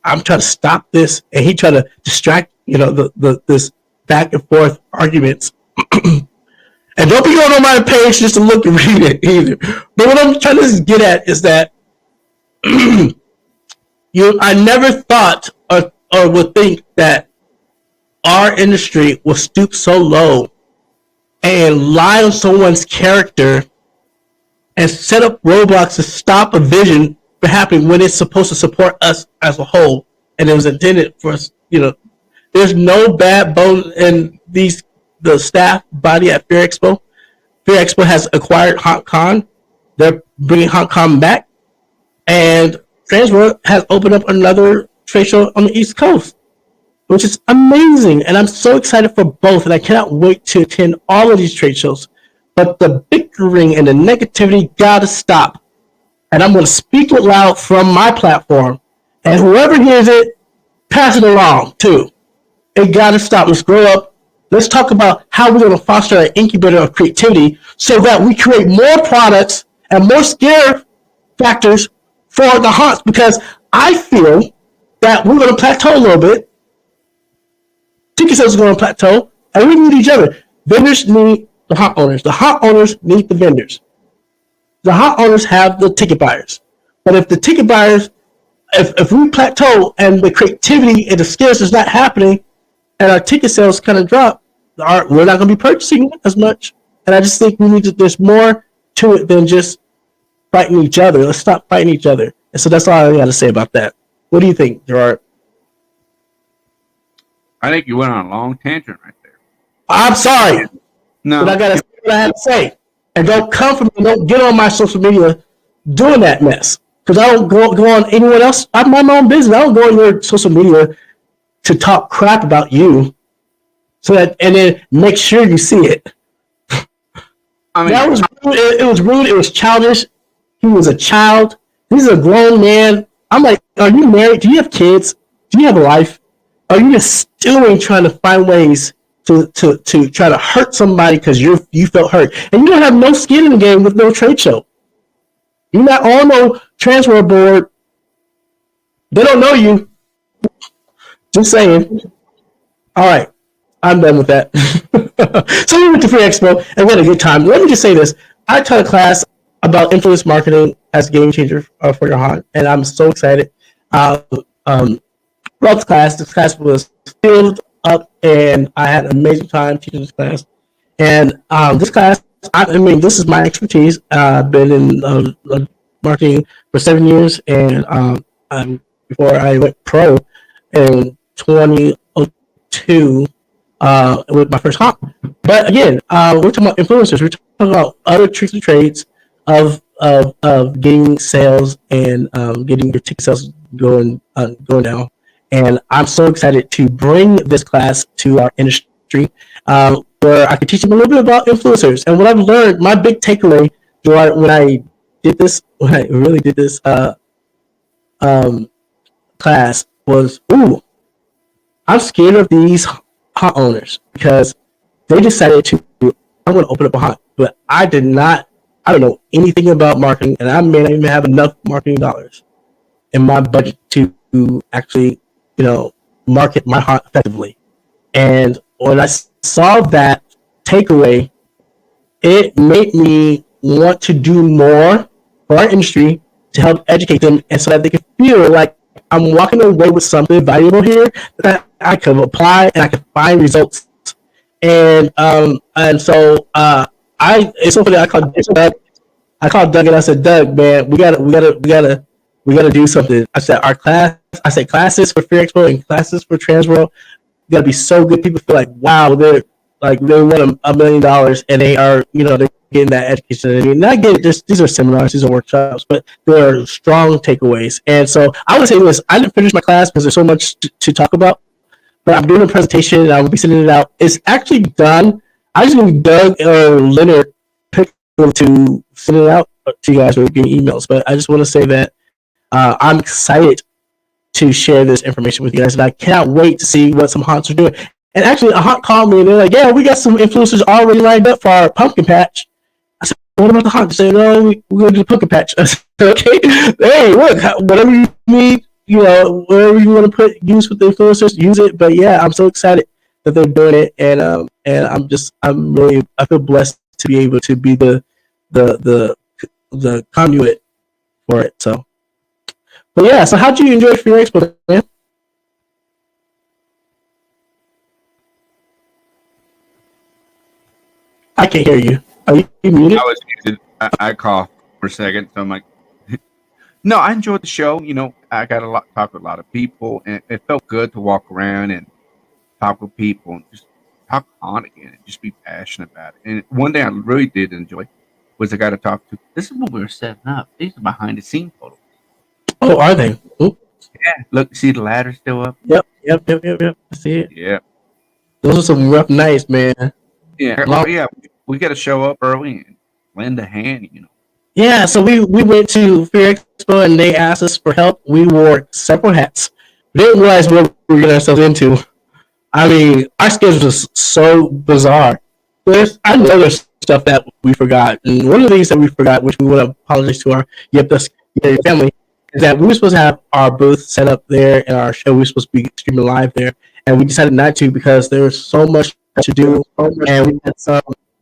I'm trying to stop this, and he tried to distract, you know, this back and forth arguments. And don't be going on my page just to look and read it either. But what I'm trying to get at is that I never thought or would think that our industry will stoop so low and lie on someone's character and set up roadblocks to stop a vision from happening when it's supposed to support us as a whole. And it was intended for us, you know. There's no bad bone in the staff body at Fear Expo. Fear Expo has acquired Hong Kong. They're bringing Hong Kong back. And Transworld has opened up another trade show on the East Coast, which is amazing. And I'm so excited for both. And I cannot wait to attend all of these trade shows. But the bickering and the negativity got to stop. And I'm going to speak it loud from my platform. And whoever hears it, pass it along too. It got to stop. Let's grow up. Let's talk about how we're going to foster an incubator of creativity so that we create more products and more scare factors for the haunts, because I feel that we're going to plateau a little bit. Ticket sales are going to plateau, and we need each other. Vendors need the haunt owners. The haunt owners need the vendors. The haunt owners have the ticket buyers. But if the ticket buyers, if we plateau and the creativity and the scares is not happening, and our ticket sales kind of drop, we're not going to be purchasing as much. And I just think there's more to it than just fighting each other. Let's stop fighting each other. And so that's all I got to say about that. What do you think, Jarrord? I think you went on a long tangent right there. I'm sorry. No. But I got to say what I have to say. And don't come from me. Don't get on my social media doing that mess. Because I don't go on anyone else. I mind my own business. I don't go on your social media to talk crap about you, so that, and then make sure you see it. I mean, that was rude. It was rude. It was childish. He was a child. He's a grown man. I'm like, are you married? Do you have kids? Do you have a life? Are you just still trying to find ways to try to hurt somebody because you felt hurt, and you don't have no skin in the game with no trade show? You're not on no transfer board. They don't know you. Just saying. All right, I'm done with that. So we went to Free Expo and we had a good time. Let me just say this: I taught a class about influence marketing as a game changer for your haunt, and I'm so excited. Throughout the class, this class was filled up, and I had an amazing time teaching this class. And this class, I mean, this is my expertise. I've been in marketing for 7 years, and before I went pro in 2002 with my first haunt. But again, we're talking about influencers. We're talking about other tricks and trades of getting sales and getting your ticket sales going down. And I'm so excited to bring this class to our industry, where I can teach them a little bit about influencers. And what I've learned, my big takeaway when I really did this class was, I'm scared of these haunt owners because they decided I'm going to open up a haunt, but I don't know anything about marketing, and I may not even have enough marketing dollars in my budget to actually, market my haunt effectively. And when I saw that takeaway, it made me want to do more for our industry to help educate them, and so that they can feel like I'm walking away with something valuable here that I can apply and I can find results. And so it's so funny. I called Doug and I said, Doug, man, we gotta do something. I said classes for Fear Expo and classes for Transworld gotta be so good. People feel like, wow, they won $1 million and they are, they're getting that education. I mean, not getting just these are seminars, these are workshops, but there are strong takeaways. And so I would say this: I didn't finish my class because there's so much to talk about. But I'm doing a presentation and I will be sending it out. It's actually done. I just need Doug or Leonard to send it out to you guys or give me emails. But I just want to say that I'm excited to share this information with you guys, and I cannot wait to see what some haunts are doing. And actually, a haunt called me and they're like, "Yeah, we got some influencers already lined up for our pumpkin patch." I said, "What about the haunt?" They said, "No, we're going to do the pumpkin patch." I said, "Okay, hey, look, whatever you need, whatever you want to use with the influencers, use it." But yeah, I'm so excited that they're doing it, and I feel blessed to be able to be the conduit for it. So, but yeah, so how did you enjoy Fear Expo, man? I can't hear you. Are you muted? I was muted. I coughed for a second, so I'm like, no, I enjoyed the show. I got talk with a lot of people, and it felt good to walk around and talk with people and just talk on again and just be passionate about it. And one thing I really did enjoy was I got to talk to. This is what we were setting up. These are behind the scene photos. Oh, are they? Ooh. Yeah, look, see the ladder still up. Yep. I see it. Yeah, those are some rough nights, man. Yeah, we got to show up early and lend a hand. Yeah, so we went to Fear Expo and they asked us for help. We wore several hats. We didn't realize what we were getting ourselves into. I mean, our schedule was so bizarre. I know there's stuff that we forgot. And one of the things that we forgot, which we want to apologize to our the family, is that we were supposed to have our booth set up there and our show was supposed to be streaming live there. And we decided not to because there was so much to do. And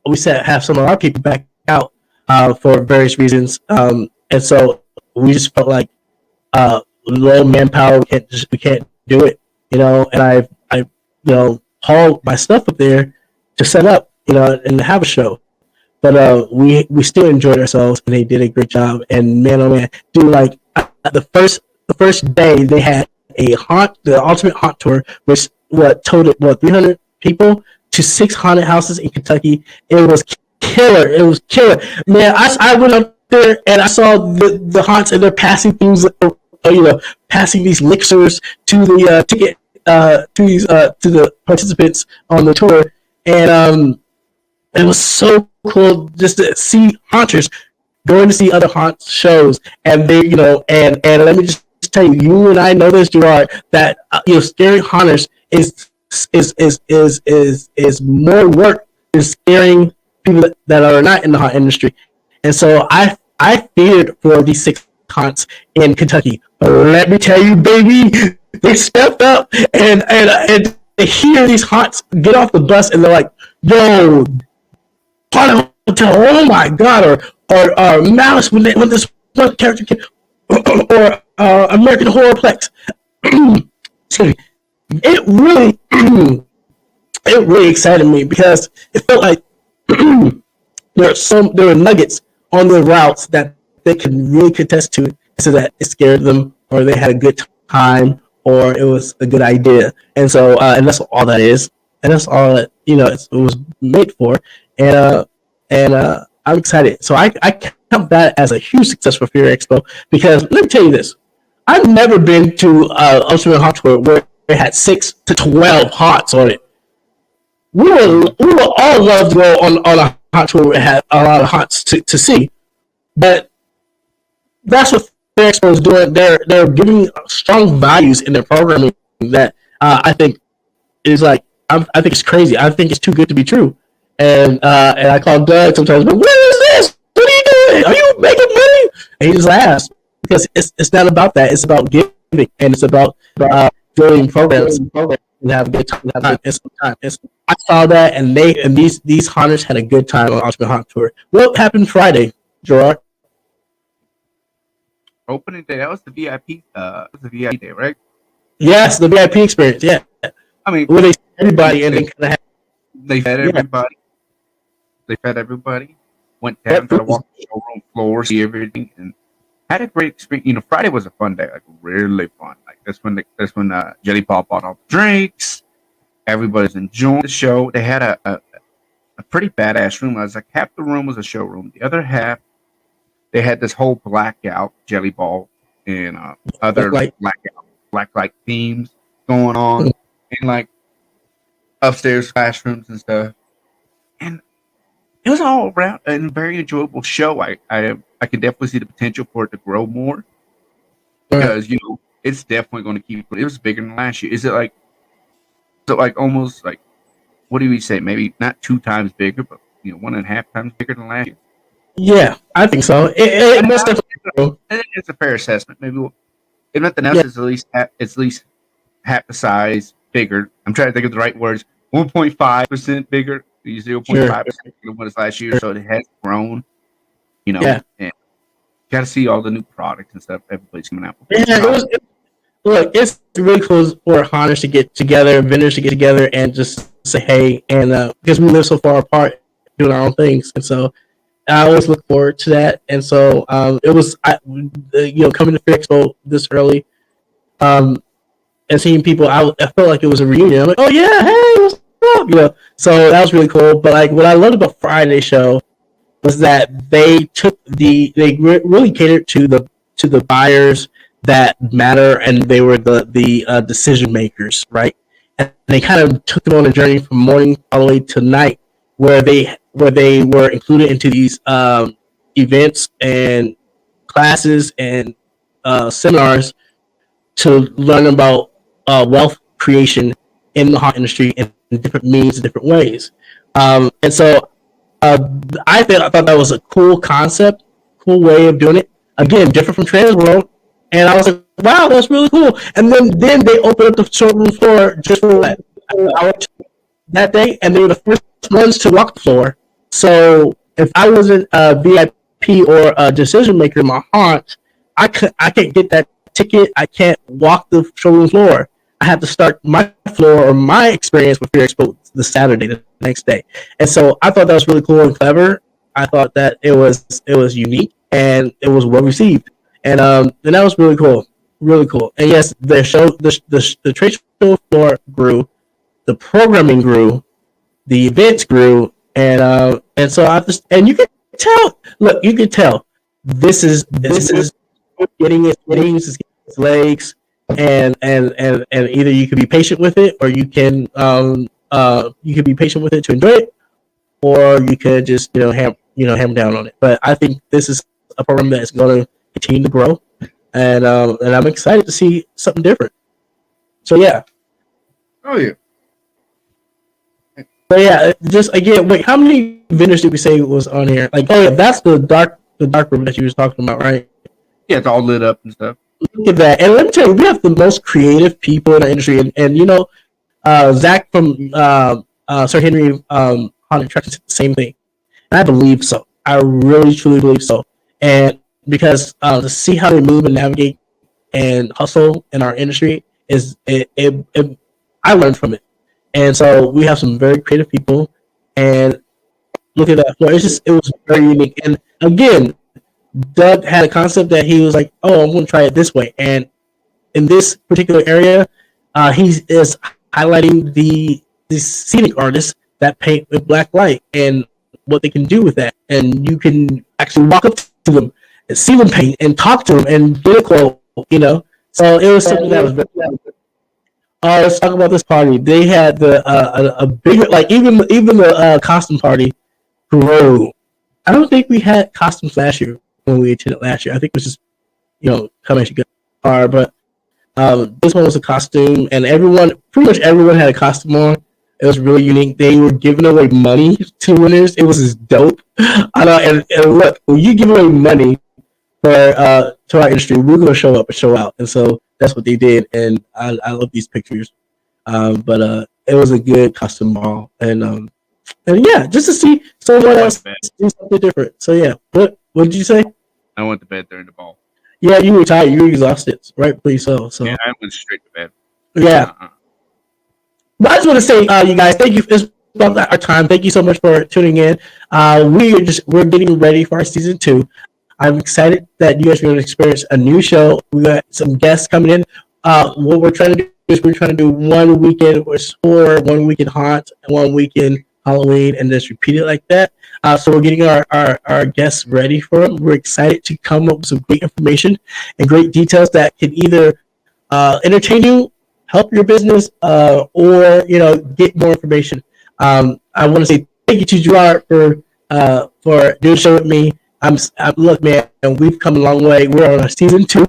we have some of our people back out for various reasons. And so we just felt like low manpower, we can't do it, and I hauled my stuff up there to set up, and have a show. But we still enjoyed ourselves and they did a great job. And man, oh man, dude, like the first day they had the ultimate haunt tour, which totaled 300 people to 6 haunted houses in Kentucky. It was killer. Man, I went up there and I saw the haunts and they're passing things, passing these elixirs to the ticket to the participants on the tour, and it was so cool just to see haunters going to see other haunt shows, and they and let me just tell you, you and I know this, Jarrord, that scaring haunters is more work than scaring people that are not in the haunt industry. And so I feared for these 6 haunts in Kentucky, but let me tell you, baby, they stepped up and they hear these haunts get off the bus and they're like, "Yo, haunted hotel! Oh my god!" Or Malice when this one character came, or American Horrorplex. Excuse me. It really excited me because it felt like there were nuggets on the routes that they could really contest to, so that it scared them, or they had a good time, or it was a good idea. And so, and that's all that is, and that's all that it was made for. And I'm excited. So I count that as a huge success for Fear Expo, because let me tell you this: I've never been to Ultimate Haunt Tour where it had 6 to 12 haunts on it. We would all love to go on a haunt tour where it had a lot of haunts to see, but that's what Fear Expo is doing. They're giving strong values in their programming that I think is I think it's crazy. I think it's too good to be true. And I call Doug sometimes, but what is this? What are you doing? Are you making money? And he just laughs, because it's not about that. It's about giving, and it's about doing programs and have a good time. I saw that, and these haunters had a good time on Ultimate Haunt Tour. What happened Friday, Jarrord? Opening day. That was the VIP. The VIP day, right? Yes, the VIP experience. Yeah. I mean, where they everybody and they kind of They fed everybody. They fed everybody. Went down, got to walk the showroom floor, see everything, and had a great experience. You know, Friday was a fun day, like really fun. Like that's when Jelly Ball bought all the drinks. Everybody's enjoying the show. They had a pretty badass room. I was like, half the room was a showroom. The other half, they had this whole blackout Jelly Ball and other black light themes going on, and like upstairs classrooms and stuff. And it was all around a very enjoyable show. I can definitely see the potential for it to grow more because you know it's definitely going to keep. It was bigger than last year. Is it like almost like what do we say? Maybe not 2 times bigger, but you know 1.5 times bigger than last year. Yeah, I think so. It's a fair assessment. Maybe if nothing else, it's at least half the size bigger. I'm trying to think of the right words. 1.5% bigger. 0.5% than what it's last year, so it has grown. You know, and got to see all the new products and stuff everybody's coming out with. Yeah, look, it's really cool for hunters to get together, vendors to get together, and just say hey. And because we live so far apart, doing our own things, and so I always look forward to that. And so it was, coming to Fear Expo this early, and seeing people, I felt like it was a reunion. I'm like, oh yeah, hey, what's up? You know, so that was really cool. But like, what I loved about Friday's show was that they really catered to the buyers that matter, and they were the decision makers, right? And they kind of took them on a journey from morning all the way to night, where they were included into these events and classes and seminars to learn about wealth creation in the haunt industry in different means, different ways. And so I thought that was a cool concept, cool way of doing it. Again, different from Trans World. And I was like, wow, that's really cool. And then they opened up the showroom floor just for that day, and they were the first ones to walk the floor. So if I wasn't a VIP or a decision maker in my haunt, I can't get that ticket. I can't walk the showroom floor. I have to start my floor or my experience with Fear Expo the Saturday, the next day. And so I thought that was really cool and clever. I thought that it was unique and it was well received. And that was really cool, really cool. And yes, the trade show floor grew, the programming grew, the events grew, and so you can tell. Look, you can tell this is getting its legs, and either you can be patient with it, or you can be patient with it to enjoy it, or you could just ham down on it. But I think this is a program that is going to continue to grow, and I'm excited to see something different. So yeah. Oh yeah. But yeah, just again, wait, how many vendors did we say was on here? Like, oh yeah, that's the dark room that you was talking about, right? Yeah, it's all lit up and stuff. Look at that. And let me tell you, we have the most creative people in the industry, and you know, Zach from Sir Henry Haunted Attractions said the same thing. And I believe so. I really truly believe so. And because to see how they move and navigate and hustle in our industry I learned from it. And so we have some very creative people, and look at that floor. It was very unique. And again, Doug had a concept that he was like, oh, I'm going to try it this way. And in this particular area, he is highlighting the scenic artists that paint with black light and what they can do with that. And you can actually walk up to them and see them paint and talk to them and get a quote, you know. So it was something that was very let's talk about this party. They had a bigger, like even the costume party grew. I don't think we had costumes last year when we attended last year. I think it was just, come as you go. But this one was a costume, and pretty much everyone had a costume on. It was really unique. They were giving away money to winners. It was just dope. I know, and look, when you give away money to our industry, we're going to show up and show out. And so that's what they did, and I love these pictures. But it was a good custom ball, and yeah, just to see someone else do something different. So yeah, what did you say? I went to bed during the ball. Yeah, you were tired. You were exhausted, rightfully so. So yeah, I went straight to bed. Yeah. But I just want to say, you guys, thank you. about our time. Thank you so much for tuning in. We're getting ready for our season 2. I'm excited that you guys are going to experience a new show. We got some guests coming in. What we're trying to do is we're trying to do one weekend horror, one weekend haunt, and one weekend Halloween, and just repeat it like that. So we're getting our guests ready for them. We're excited to come up with some great information and great details that can either entertain you, help your business, or get more information. I want to say thank you to Jarrord for doing the show with me. Look, man, and we've come a long way. We're on our season 2.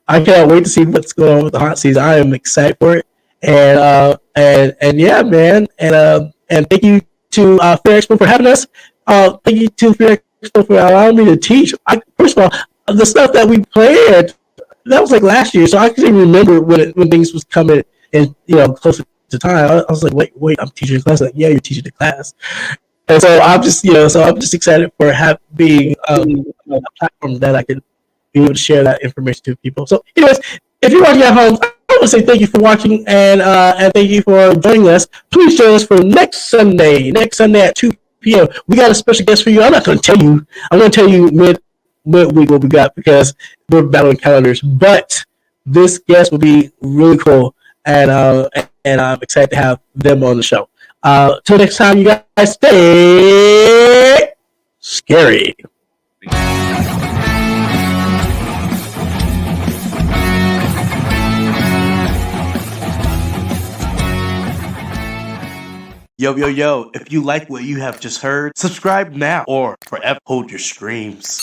I cannot wait to see what's going on with the hot season. I am excited for it, and yeah, man, and thank you to Fair Expo for having us. Thank you to Fair Expo for allowing me to teach. First of all, the stuff that we played, that was like last year, so I can't even remember when things was coming and closer to time. I was like, wait, I'm teaching a class. Like, yeah, you're teaching the class. And so I'm just excited for being a platform that I can be able to share that information to people. So, anyways, if you're watching at home, I want to say thank you for watching and thank you for joining us. Please join us for next Sunday at 2 p.m. We got a special guest for you. I'm not going to tell you. I'm going to tell you mid-week what we got because we're battling calendars. But this guest will be really cool, and I'm excited to have them on the show. Till next time, you guys stay scary. Yo, if you like what you have just heard, subscribe now or forever hold your screams.